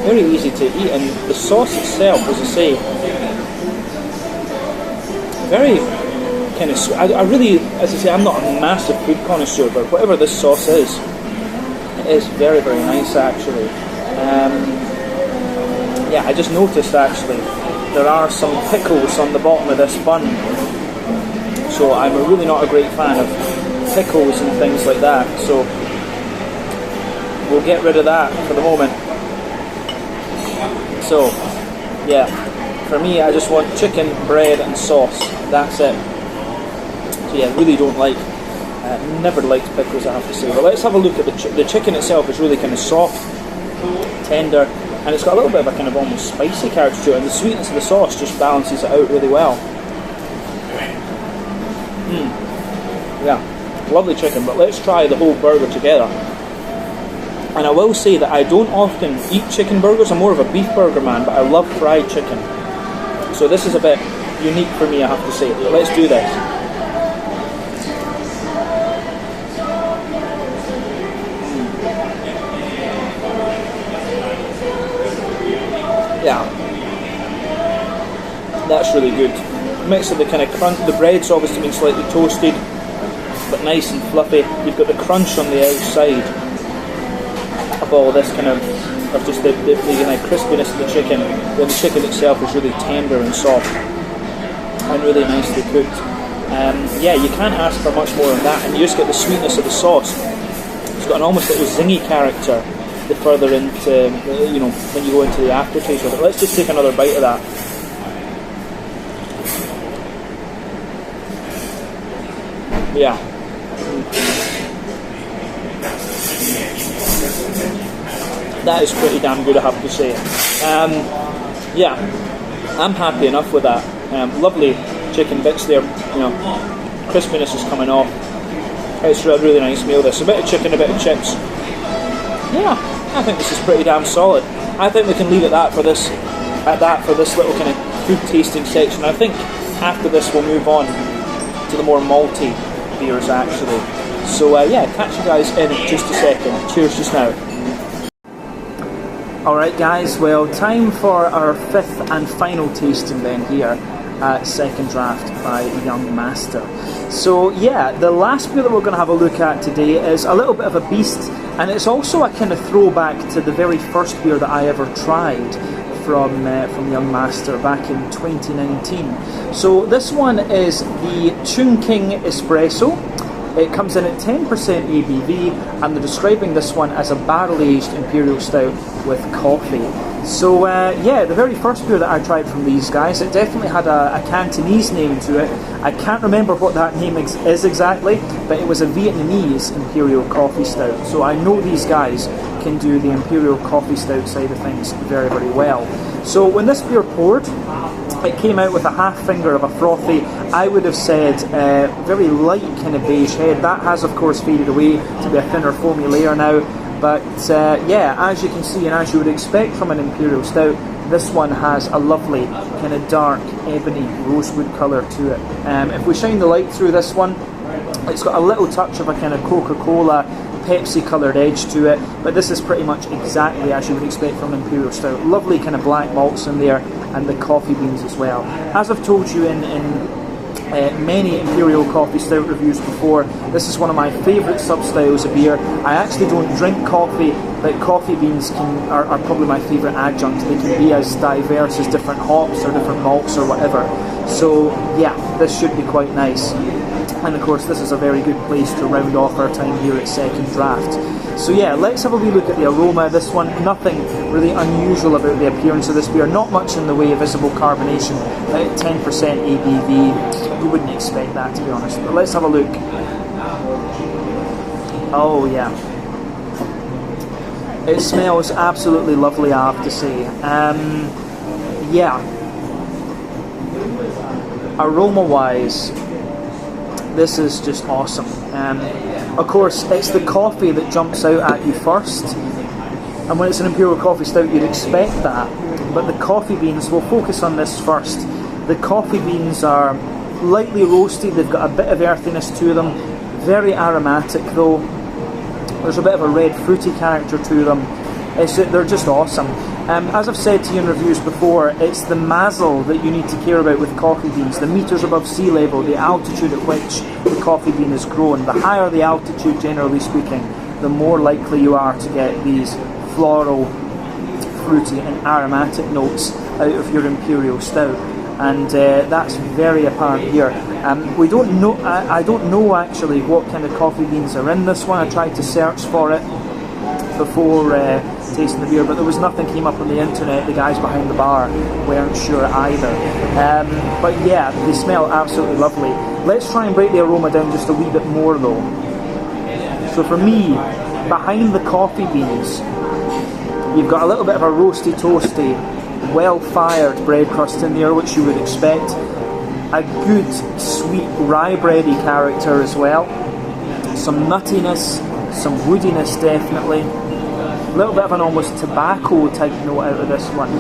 Very easy to eat, and the sauce itself, as I say, very kind of sweet. I really, as I say, I'm not a massive food connoisseur, but whatever this sauce is, it is very, very nice actually. Yeah, I just noticed actually there are some pickles on the bottom of this bun. So I'm really not a great fan of pickles and things like that. So we'll get rid of that for the moment. So yeah, for me I just want chicken, bread and sauce. That's it. So yeah, really don't like, never liked pickles, I have to say. But let's have a look at the chicken itself. Is really kind of soft, tender, and it's got a little bit of a kind of almost spicy character to it, and the sweetness of the sauce just balances it out really well. Yeah, lovely chicken, but let's try the whole burger together. And I will say that I don't often eat chicken burgers. I'm more of a beef burger man, but I love fried chicken. So this is a bit unique for me, I have to say. Let's do this. Yeah, that's really good. Mix of the kind of crunch. The bread's obviously been slightly toasted, but nice and fluffy. You've got the crunch on the outside of all this kind of just the kind of crispiness of the chicken. Then the chicken itself is really tender and soft and really nicely cooked. Yeah, you can't ask for much more than that, and you just get the sweetness of the sauce. It's got an almost little zingy character the further into, you know, when you go into the aftertaste of it. Let's just take another bite of that. Yeah. That is pretty damn good, I have to say. Yeah, I'm happy enough with that. Lovely chicken bits there, you know, crispiness is coming off. It's a really nice meal this. A bit of chicken, a bit of chips. Yeah, I think this is pretty damn solid. I think we can leave it at that for this little kind of food tasting section. I think after this we'll move on to the more malty beers actually. So yeah, catch you guys in just a second. Cheers just now. Alright guys, well, time for our fifth and final tasting then here at Second Draft by Young Master. So yeah, the last beer that we're going to have a look at today is a little bit of a beast, and it's also a kind of throwback to the very first beer that I ever tried from Young Master back in 2019. So this one is the Chungking Espresso. It comes in at 10% ABV, and they're describing this one as a barrel-aged imperial stout with coffee. So yeah, the very first beer that I tried from these guys, it definitely had a Cantonese name to it. I can't remember what that name is exactly, but it was a Vietnamese imperial coffee stout. So I know these guys can do the imperial coffee stout side of things very, very well. So when this beer poured, it came out with a half finger of a frothy, I would have said, very light kind of beige head. That has of course faded away to be a thinner foamy layer now. But yeah, as you can see and as you would expect from an imperial stout, this one has a lovely kind of dark ebony rosewood colour to it. If we shine the light through this one, it's got a little touch of a kind of Coca-Cola, Pepsi coloured edge to it, but this is pretty much exactly as you would expect from an imperial stout. Lovely kind of black malts in there, and the coffee beans as well. As I've told you in many imperial coffee stout reviews before, this is one of my favourite sub-styles of beer. I actually don't drink coffee, but coffee beans are probably my favourite adjunct. They can be as diverse as different hops or different malts or whatever. So yeah, this should be quite nice. And of course this is a very good place to round off our time here at Second Draft. So yeah, let's have a wee look at the aroma. This one, nothing really unusual about the appearance of this beer. Not much in the way of visible carbonation. At 10% ABV, you wouldn't expect that, to be honest. But let's have a look. Oh yeah. It smells absolutely lovely, I have to say. Yeah. Aroma-wise, this is just awesome. Of course, it's the coffee that jumps out at you first, and when it's an imperial coffee stout you'd expect that, but the coffee beans, we'll focus on this first. The coffee beans are lightly roasted, they've got a bit of earthiness to them, very aromatic though. There's a bit of a red fruity character to them. They're just awesome. As I've said to you in reviews before, it's the mazzle that you need to care about with coffee beans. The meters above sea level, the altitude at which the coffee bean is grown. The higher the altitude, generally speaking, the more likely you are to get these floral, fruity and aromatic notes out of your imperial stout. And that's very apparent here. We don't know. I don't know actually what kind of coffee beans are in this one. I tried to search for it before tasting the beer, but there was nothing came up on the internet. The guys behind the bar weren't sure either. But yeah, they smell absolutely lovely. Let's try and break the aroma down just a wee bit more though. So for me, behind the coffee beans, you've got a little bit of a roasty, toasty, well-fired bread crust in there, which you would expect. A good, sweet rye bready character as well. Some nuttiness, some woodiness definitely. A little bit of an almost tobacco type note out of this one.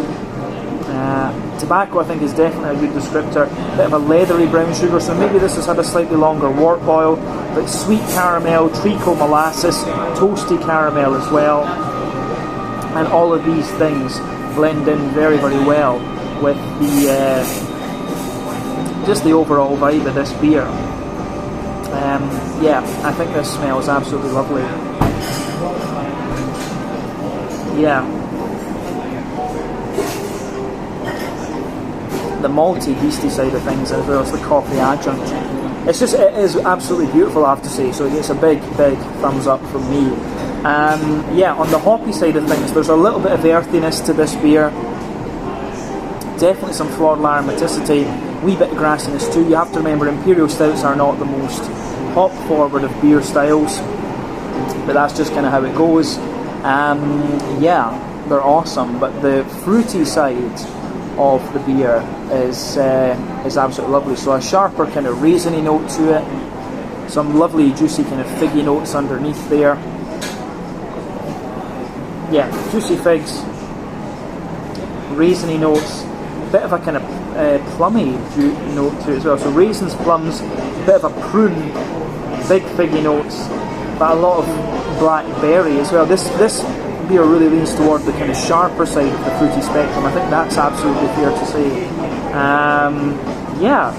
Tobacco I think is definitely a good descriptor. A bit of a leathery brown sugar, so maybe this has had a slightly longer wort boil, but sweet caramel, treacle molasses, toasty caramel as well. And all of these things blend in very, very well with the just the overall vibe of this beer. Yeah, I think this smells absolutely lovely. Yeah. The malty, beastie side of things, as well as the coffee adjunct. It is absolutely beautiful, I have to say, so it gets a big, big thumbs up from me. Yeah, on the hoppy side of things, there's a little bit of earthiness to this beer. Definitely some floral aromaticity, wee bit of grassiness too. You have to remember, imperial stouts are not the most hop forward of beer styles, but that's just kind of how it goes. Yeah, they're awesome, but the fruity side of the beer is absolutely lovely. So a sharper kind of raisiny note to it, some lovely juicy kind of figgy notes underneath there. Yeah, juicy figs, raisiny notes, bit of a kind of plummy note to it as well. So raisins, plums, a bit of a prune, big figgy notes, but a lot of blackberry as well. This beer really leans toward the kind of sharper side of the fruity spectrum. I think that's absolutely fair to say. Yeah,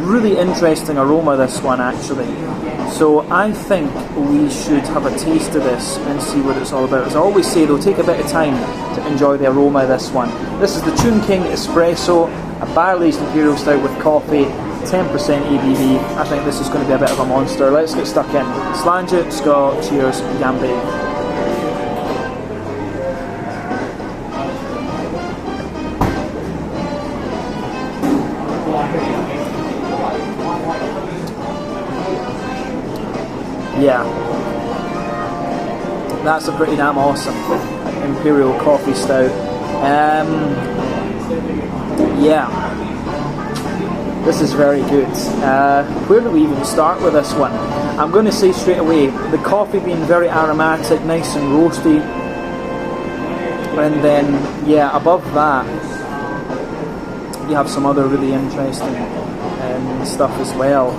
really interesting aroma, this one actually. So I think we should have a taste of this and see what it's all about. As I always say though, take a bit of time to enjoy the aroma of this one. This is the Tune King Espresso, a barrel-aged imperial stout with coffee, 10% ABV. I think this is going to be a bit of a monster. Let's get stuck in. Slàinte, Scott, cheers, Gambe. Yeah, that's a pretty damn awesome imperial coffee stout. Yeah, this is very good. Where do we even start with this one? I'm going to say straight away, the coffee being very aromatic, nice and roasty, and then yeah, above that you have some other really interesting stuff as well.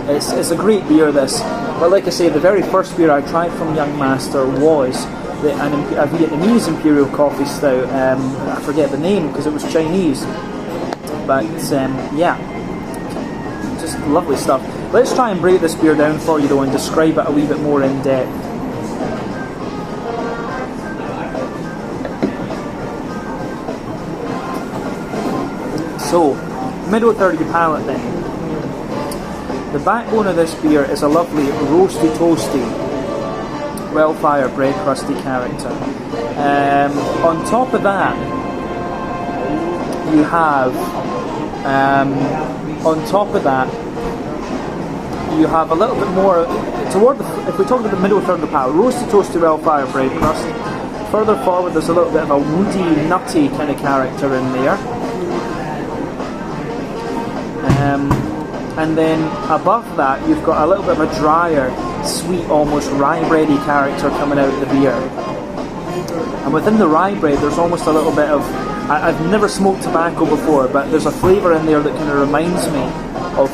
It's a great beer, this. But like I say, the very first beer I tried from Young Master was a Vietnamese imperial coffee stout. I forget the name because it was Chinese. But yeah, just lovely stuff. Let's try and break this beer down for you though and describe it a wee bit more in depth. So, middle third of your palate then. The backbone of this beer is a lovely roasty, toasty, well-fired bread crusty character. On top of that, you have a little bit more toward if we talk about the middle third of the palate, roasty, toasty, well-fired bread crust. Further forward, there's a little bit of a woody, nutty kind of character in there. And then above that, you've got a little bit of a drier, sweet, almost rye bready character coming out of the beer. And within the rye bread, there's almost a little bit of... I've never smoked tobacco before, but there's a flavour in there that kind of reminds me of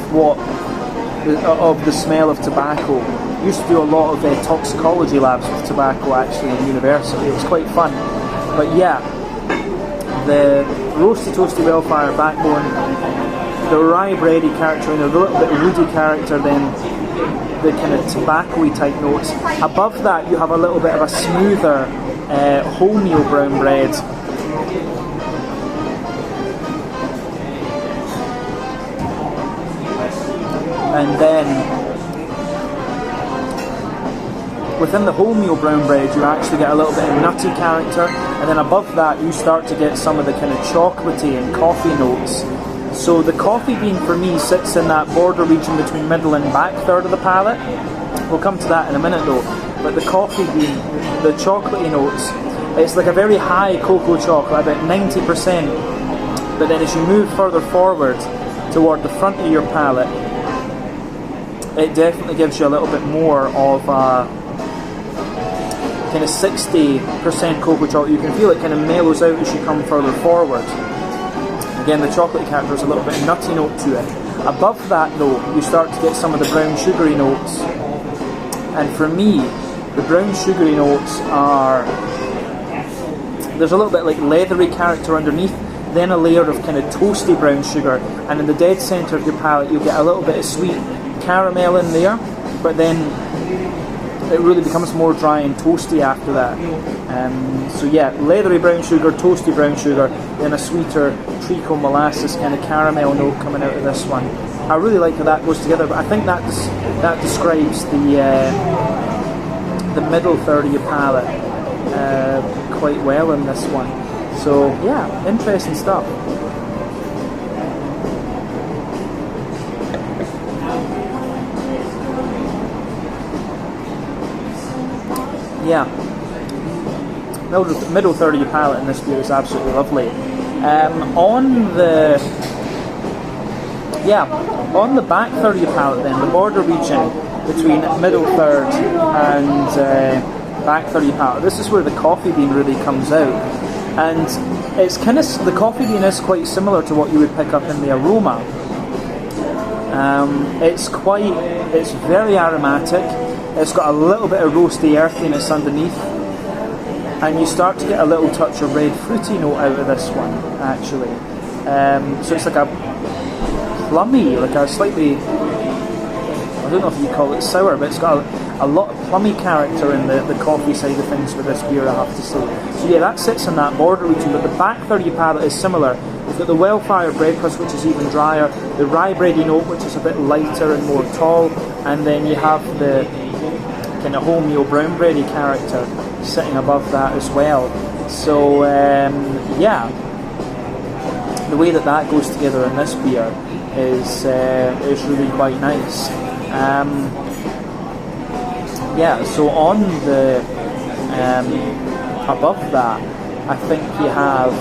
the smell of tobacco. I used to do a lot of toxicology labs with tobacco actually in university. It was quite fun. But yeah, the roasty, toasty, well-fired backbone, the rye bready character, and a little bit of woody character, then the kind of tobacco-y type notes. Above that, you have a little bit of a smoother wholemeal brown bread. And then within the wholemeal brown bread, you actually get a little bit of nutty character, and then above that, you start to get some of the kind of chocolatey and coffee notes. So the coffee bean for me sits in that border region between middle and back third of the palate. We'll come to that in a minute though. But the coffee bean, the chocolatey notes, it's like a very high cocoa chocolate, about 90%. But then as you move further forward toward the front of your palate, it definitely gives you a little bit more of a kind of 60% cocoa chocolate. You can feel it kind of mellows out as you come further forward. Again, the chocolate character is a little bit nutty note to it. Above that though, you start to get some of the brown sugary notes. And for me, the brown sugary notes are... There's a little bit like leathery character underneath, then a layer of kind of toasty brown sugar, and in the dead centre of your palate you'll get a little bit of sweet caramel in there, but then it really becomes more dry and toasty after that. So yeah, leathery brown sugar, toasty brown sugar, then a sweeter treacle molasses kind of caramel note coming out of this one. I really like how that goes together, but I think that describes the middle third of your palate quite well in this one. So yeah, interesting stuff. Yeah, middle third of your palate in this beer is absolutely lovely. On the back third of your palate then, the border region between middle third and back third of your palate, this is where the coffee bean really comes out. and it's kind of, the coffee bean is quite similar to what you would pick up in the aroma. It's very aromatic. It's got a little bit of roasty earthiness underneath, and you start to get a little touch of red fruity note out of this one, actually. So it's like a plummy, like a slightly, I don't know if you call it sour, but it's got a lot of plummy character in the coffee side of things for this beer, I have to say. So yeah, that sits in that border region, but the back third of your palate is similar. You've got the well-fired bread crust, which is even drier, the rye bready note, which is a bit lighter and more tall, and then you have the kind of wholemeal brown bready character sitting above that as well. So yeah, the way that goes together in this beer is really quite nice. Yeah, so on the above that, I think you have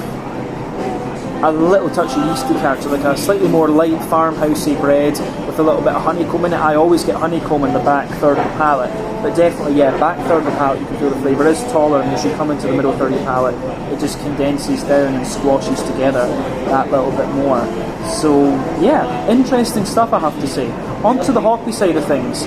a little touch of yeasty character, like a slightly more light farmhousey bread with a little bit of honeycomb in it. I always get honeycomb in the back third of the palate, but definitely, yeah, back third of the palate you can feel the flavour is taller, and as you come into the middle third of the palate, it just condenses down and squashes together that little bit more. So yeah, interesting stuff, I have to say. On to the hoppy side of things.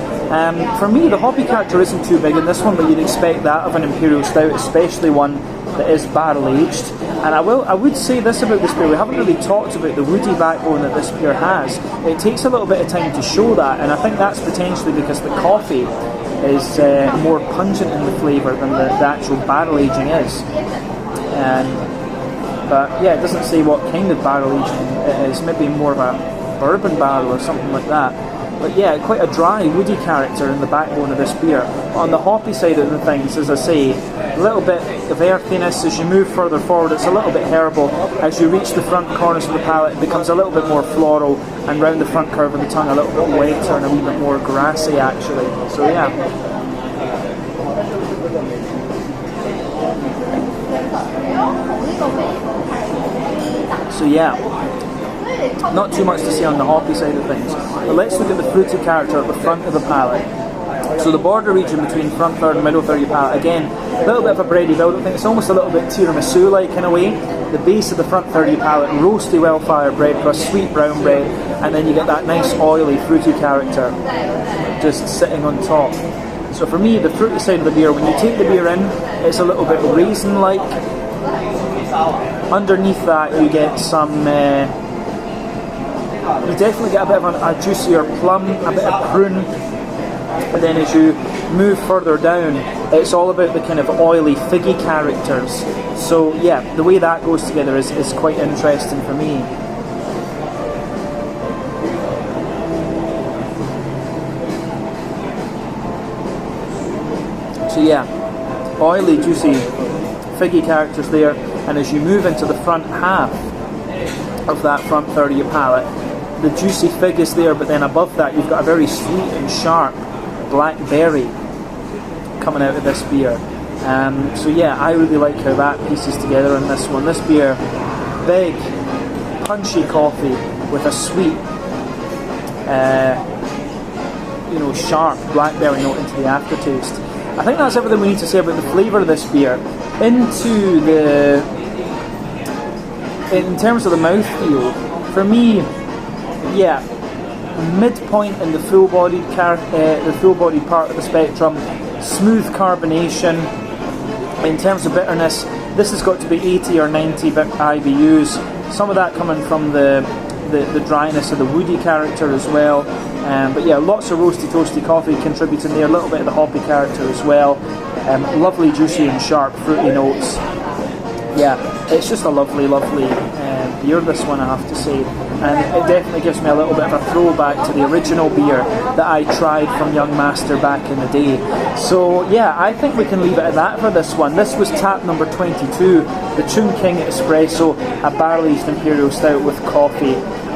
For me, the hoppy character isn't too big in this one, but you'd expect that of an imperial stout, especially one that is barrel aged. And I would say this about this beer: we haven't really talked about the woody backbone that this beer has. It takes a little bit of time to show that, and I think that's potentially because the coffee is more pungent in the flavour than the actual barrel aging is. But yeah, it doesn't say what kind of barrel aging it is. Maybe more of a bourbon barrel or something like that. But yeah, quite a dry, woody character in the backbone of this beer. On the hoppy side of the things, as I say, a little bit of earthiness. As you move further forward, it's a little bit herbal. As you reach the front corners of the palate, it becomes a little bit more floral, and round the front curve of the tongue, a little bit wetter and a wee bit more grassy, actually. So yeah. So yeah, not too much to say on the hoppy side of things, but let's look at the fruity character at the front of the palate. So the border region between front third and middle third of your palate, again, a little bit of a bready build. I think it's almost a little bit tiramisu-like in a way. The base of the front third of your palate, roasty, well-fired bread crust, sweet brown bread, and then you get that nice oily, fruity character just sitting on top. So for me, the fruity side of the beer, when you take the beer in, it's a little bit raisin-like. Underneath that, you get some, you definitely get a bit of a juicier plum, a bit of prune. And then as you move further down, it's all about the kind of oily, figgy characters. So yeah, the way that goes together is quite interesting for me. So yeah, oily, juicy, figgy characters there, and as you move into the front half of that front third of your palate, the juicy fig is there, but then above that you've got a very sweet and sharp black berry coming out of this beer. So yeah, I really like how that pieces together in this one. This beer, big, punchy coffee with a sweet, sharp blackberry note into the aftertaste. I think that's everything we need to say about the flavour of this beer. In terms of the mouthfeel, for me, yeah, midpoint in the full-bodied part of the spectrum, smooth carbonation. In terms of bitterness, this has got to be 80 or 90 IBUs. Some of that coming from the dryness of the woody character as well. But yeah, lots of roasty toasty coffee contributing there, a little bit of the hoppy character as well. Lovely juicy and sharp fruity notes. Yeah, it's just a lovely, lovely beer, this one, I have to say. And it definitely gives me a little bit of a throwback to the original beer that I tried from Young Master back in the day. So yeah, I think we can leave it at that for this one. This was tap number 22, the Chun King Espresso, a barrel-aged imperial stout with coffee.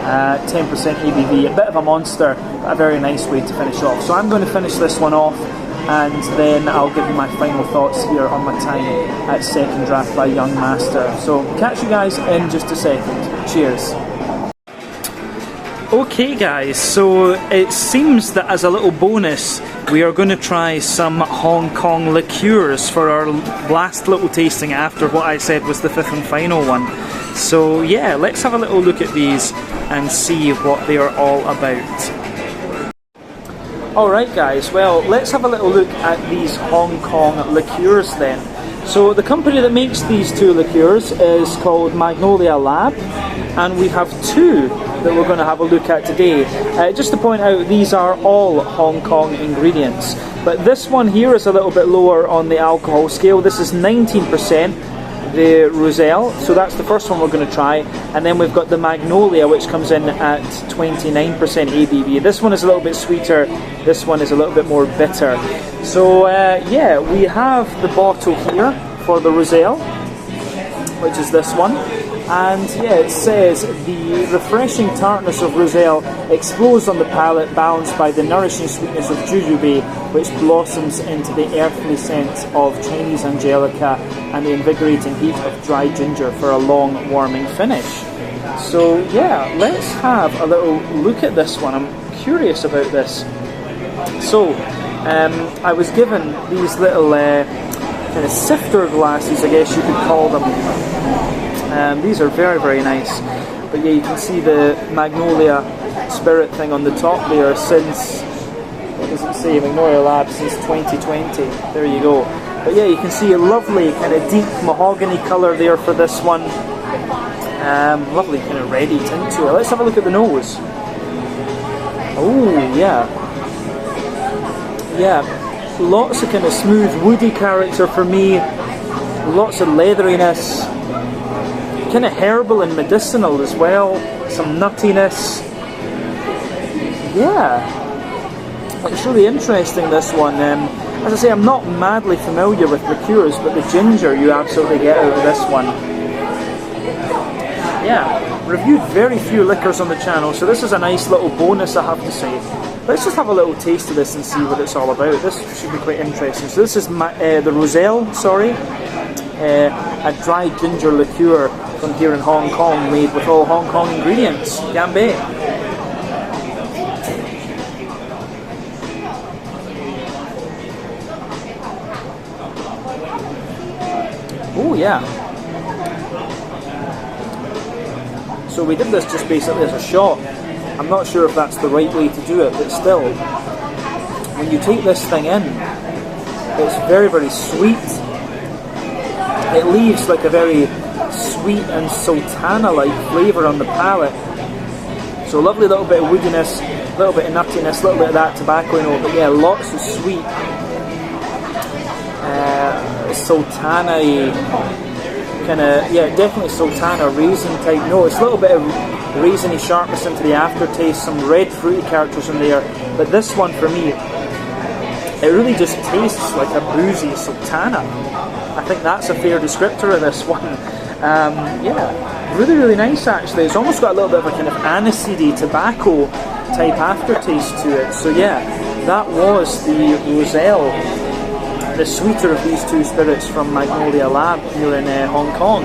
10% ABV, a bit of a monster, but a very nice way to finish off. So I'm going to finish this one off, and then I'll give you my final thoughts here on my time at Second Draft by Young Master. So catch you guys in just a second. Cheers. Okay guys, so it seems that as a little bonus, we are going to try some Hong Kong liqueurs for our last little tasting after what I said was the fifth and final one. So yeah, let's have a little look at these and see what they are all about. Alright guys, well let's have a little look at these Hong Kong liqueurs then. So the company that makes these two liqueurs is called Magnolia Lab, and we have two that we're going to have a look at today. Just to point out, these are all Hong Kong ingredients, but this one here is a little bit lower on the alcohol scale. This is 19%, the Roselle, so that's the first one we're going to try, and then we've got the Magnolia, which comes in at 29% ABV. This one is a little bit sweeter, this one is a little bit more bitter. So yeah, we have the bottle here for the Roselle, which is this one. And yeah, it says the refreshing tartness of Roselle explodes on the palate, balanced by the nourishing sweetness of jujube, which blossoms into the earthly scent of Chinese angelica and the invigorating heat of dry ginger for a long, warming finish. So yeah, let's have a little look at this one. I'm curious about this. So I was given these little kind of sifter glasses, I guess you could call them. These are very, very nice. But yeah, you can see the Magnolia Spirit thing on the top there since, what does it say, Magnolia Lab since 2020. There you go. But yeah, you can see a lovely kind of deep mahogany colour there for this one. Lovely kind of reddy tint to it. Let's have a look at the nose. Oh yeah. Yeah, lots of kind of smooth woody character for me. Lots of leatheriness. Kind of herbal and medicinal as well, some nuttiness. Yeah, it's really interesting, this one. As I say, I'm not madly familiar with liqueurs, but the ginger you absolutely get out of this one. Yeah, reviewed very few liquors on the channel, so this is a nice little bonus, I have to say. Let's just have a little taste of this and see what it's all about. This should be quite interesting. So this is the Roselle, sorry. A dry ginger liqueur from here in Hong Kong, made with all Hong Kong ingredients. Gambé. Oh yeah. So we did this just basically as a shot. I'm not sure if that's the right way to do it, but still, when you take this thing in, it's very, very sweet. It leaves like a very sweet and sultana-like flavour on the palate. So a lovely little bit of woodiness, a little bit of nuttiness, a little bit of that tobacco note, but yeah, lots of sweet, sultana-y, kind of, yeah, definitely sultana raisin type notes. A little bit of raisiny sharpness into the aftertaste, some red fruity characters in there, but this one for me, it really just tastes like a boozy sultana. I think that's a fair descriptor of this one. Yeah, really, really nice actually. It's almost got a little bit of a kind of aniseedy tobacco type aftertaste to it. So yeah, that was the Roselle, the sweeter of these two spirits from Magnolia Lab here in Hong Kong.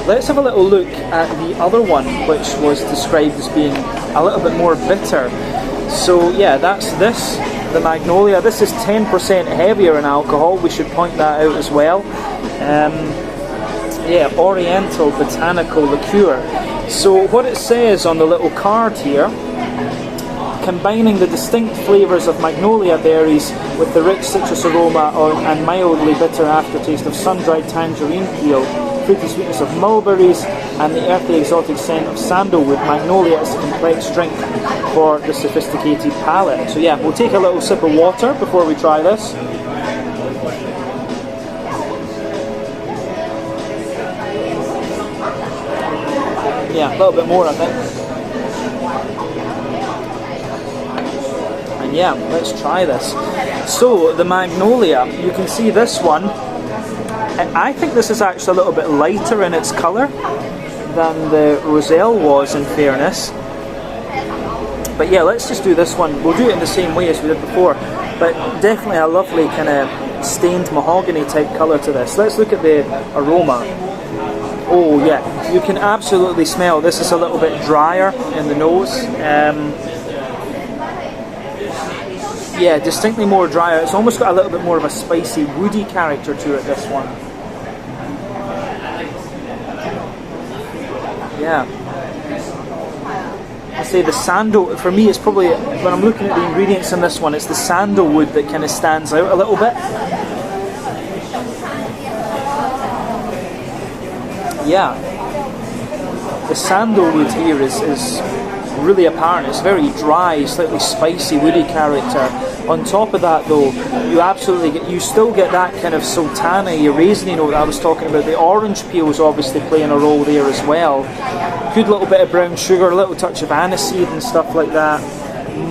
Let's have a little look at the other one, which was described as being a little bit more bitter. So yeah, that's this, the Magnolia. This is 10% heavier in alcohol, we should point that out as well. Yeah, Oriental Botanical Liqueur. So what it says on the little card here, combining the distinct flavours of magnolia berries with the rich citrus aroma and mildly bitter aftertaste of sun-dried tangerine peel, fruity sweetness of mulberries, and the earthy exotic scent of sandalwood, Magnolia is a complex drink for the sophisticated palate. So yeah, we'll take a little sip of water before we try this. Yeah, a little bit more I think. And yeah, let's try this. So, the Magnolia, you can see this one, I think this is actually a little bit lighter in its colour than the Roselle was, in fairness. But yeah, let's just do this one. We'll do it in the same way as we did before, but definitely a lovely kind of stained mahogany type colour to this. Let's look at the aroma. Oh yeah, you can absolutely smell this is a little bit drier in the nose. Yeah, distinctly more drier. It's almost got a little bit more of a spicy, woody character to it, this one. Yeah. I say the sandal, for me it's probably, when I'm looking at the ingredients in this one, it's the sandalwood that kind of stands out a little bit. Yeah. The sandalwood here is really apparent. It's very dry, slightly spicy, woody character. On top of that though, you still get that kind of sultana-y, raisiny note that I was talking about. The orange peel is obviously playing a role there as well. Good little bit of brown sugar, a little touch of aniseed and stuff like that.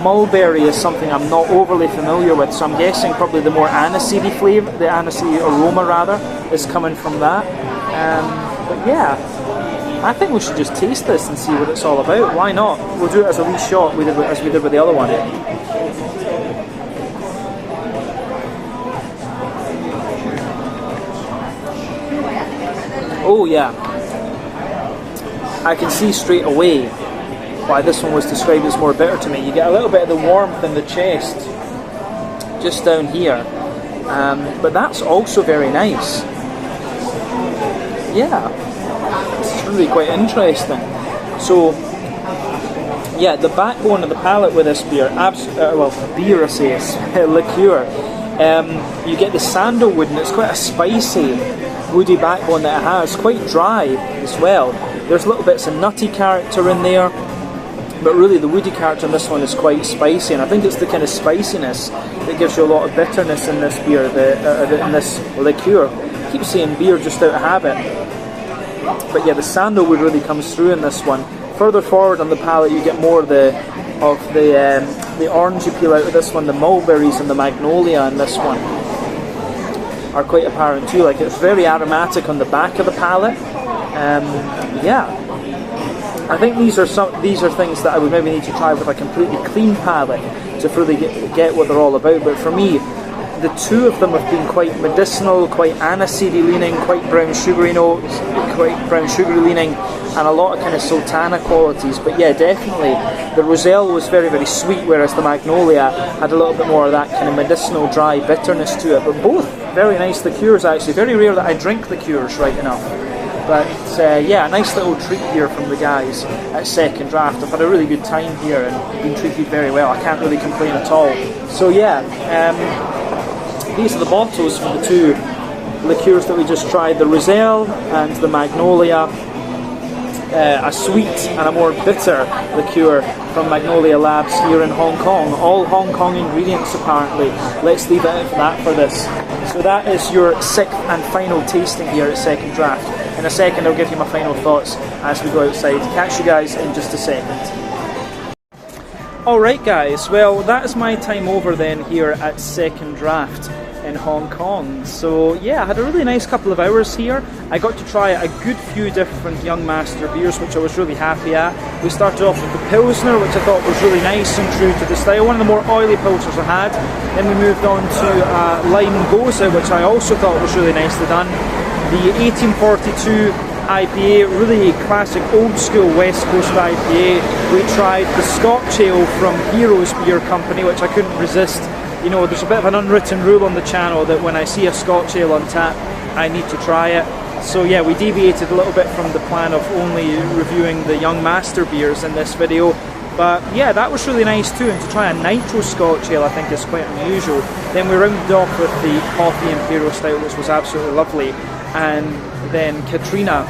Mulberry is something I'm not overly familiar with, so I'm guessing probably the more aniseedy flavour, the aniseed aroma rather, is coming from that. But yeah, I think we should just taste this and see what it's all about. Why not? We'll do it as a wee shot as we did with the other one. Oh yeah, I can see straight away why this one was described as more bitter to me. You get a little bit of the warmth in the chest just down here, but that's also very nice. Yeah, it's really quite interesting. So yeah, the backbone of the palate with this beer, beer I say, it's liqueur. You get the sandalwood, and it's quite a spicy, woody backbone that it has, quite dry as well. There's little bits of nutty character in there, but really the woody character in this one is quite spicy, and I think it's the kind of spiciness that gives you a lot of bitterness in this beer, in this liqueur. I keep saying beer just out of habit, but yeah, the sandalwood really comes through in this one. Further forward on the palate you get more of the orangey peel out of this one. The mulberries and the magnolia in this one are quite apparent too. Like, it's very aromatic on the back of the palate. Yeah, I think these are things that I would maybe need to try with a completely clean palate to really get what they're all about. But for me, the two of them have been quite medicinal, quite aniseedy leaning, quite brown sugary notes, quite brown sugary leaning, and a lot of kind of sultana qualities. But yeah, definitely the Roselle was very, very sweet, whereas the Magnolia had a little bit more of that kind of medicinal dry bitterness to it. But both very nice liqueurs actually. Very rare that I drink liqueurs right enough. But yeah, a nice little treat here from the guys at Second Draft. I've had a really good time here and been treated very well. I can't really complain at all. So yeah, these are the bottles from the two liqueurs that we just tried, the Roselle and the Magnolia. A sweet and a more bitter liqueur from Magnolia Labs here in Hong Kong. All Hong Kong ingredients apparently. Let's leave it at that for this. So that is your sixth and final tasting here at Second Draft. In a second I'll give you my final thoughts as we go outside. Catch you guys in just a second. Alright guys, well that is my time over then here at Second Draft in Hong Kong. So yeah, I had a really nice couple of hours here. I got to try a good few different Young Master beers, which I was really happy at. We started off with the Pilsner, which I thought was really nice and true to the style, one of the more oily Pilsners I had. Then we moved on to Lime Goza, which I also thought was really nicely done. The 1842 IPA, really classic old school West Coast IPA. We tried the Scotch Ale from Heroes Beer Company, which I couldn't resist. You know, there's a bit of an unwritten rule on the channel that when I see a Scotch Ale on tap, I need to try it. So yeah, we deviated a little bit from the plan of only reviewing the Young Master beers in this video. But yeah, that was really nice too, and to try a Nitro Scotch Ale I think is quite unusual. Then we rounded off with the Coffee Imperial Stout, which was absolutely lovely. And then Katrina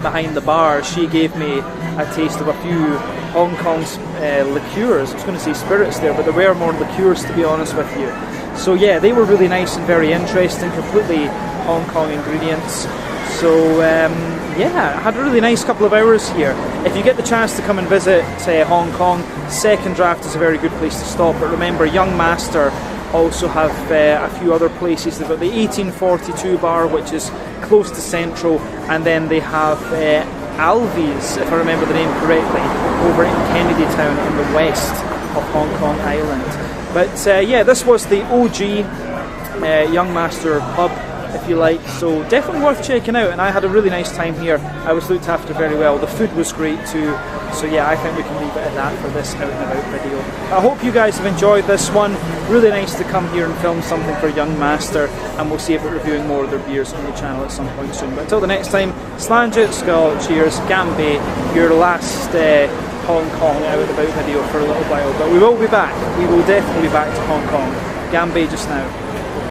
behind the bar, she gave me a taste of a few Hong Kong's liqueurs. I was going to say spirits there, but there were more liqueurs to be honest with you. So yeah, they were really nice and very interesting, completely Hong Kong ingredients. So yeah, I had a really nice couple of hours here. If you get the chance to come and visit Hong Kong, Second Draft is a very good place to stop. But remember, Young Master also have a few other places. They've got the 1842 bar, which is close to Central, and then they have Alvy's, if I remember the name correctly, over in Kennedy Town in the west of Hong Kong Island. But yeah, this was the OG Young Master pub if you like, so definitely worth checking out. And I had a really nice time here. I was looked after very well. The food was great too. So yeah, I think we can leave it at that for this out and about video. I hope you guys have enjoyed this one. Really nice to come here and film something for Young Master, and we'll see about reviewing more of their beers on the channel at some point soon. But until the next time, Slange, Skull, cheers, Gambay, your last Hong Kong out and about video for a little while. But we will be back. We will definitely be back to Hong Kong. Gambay just now.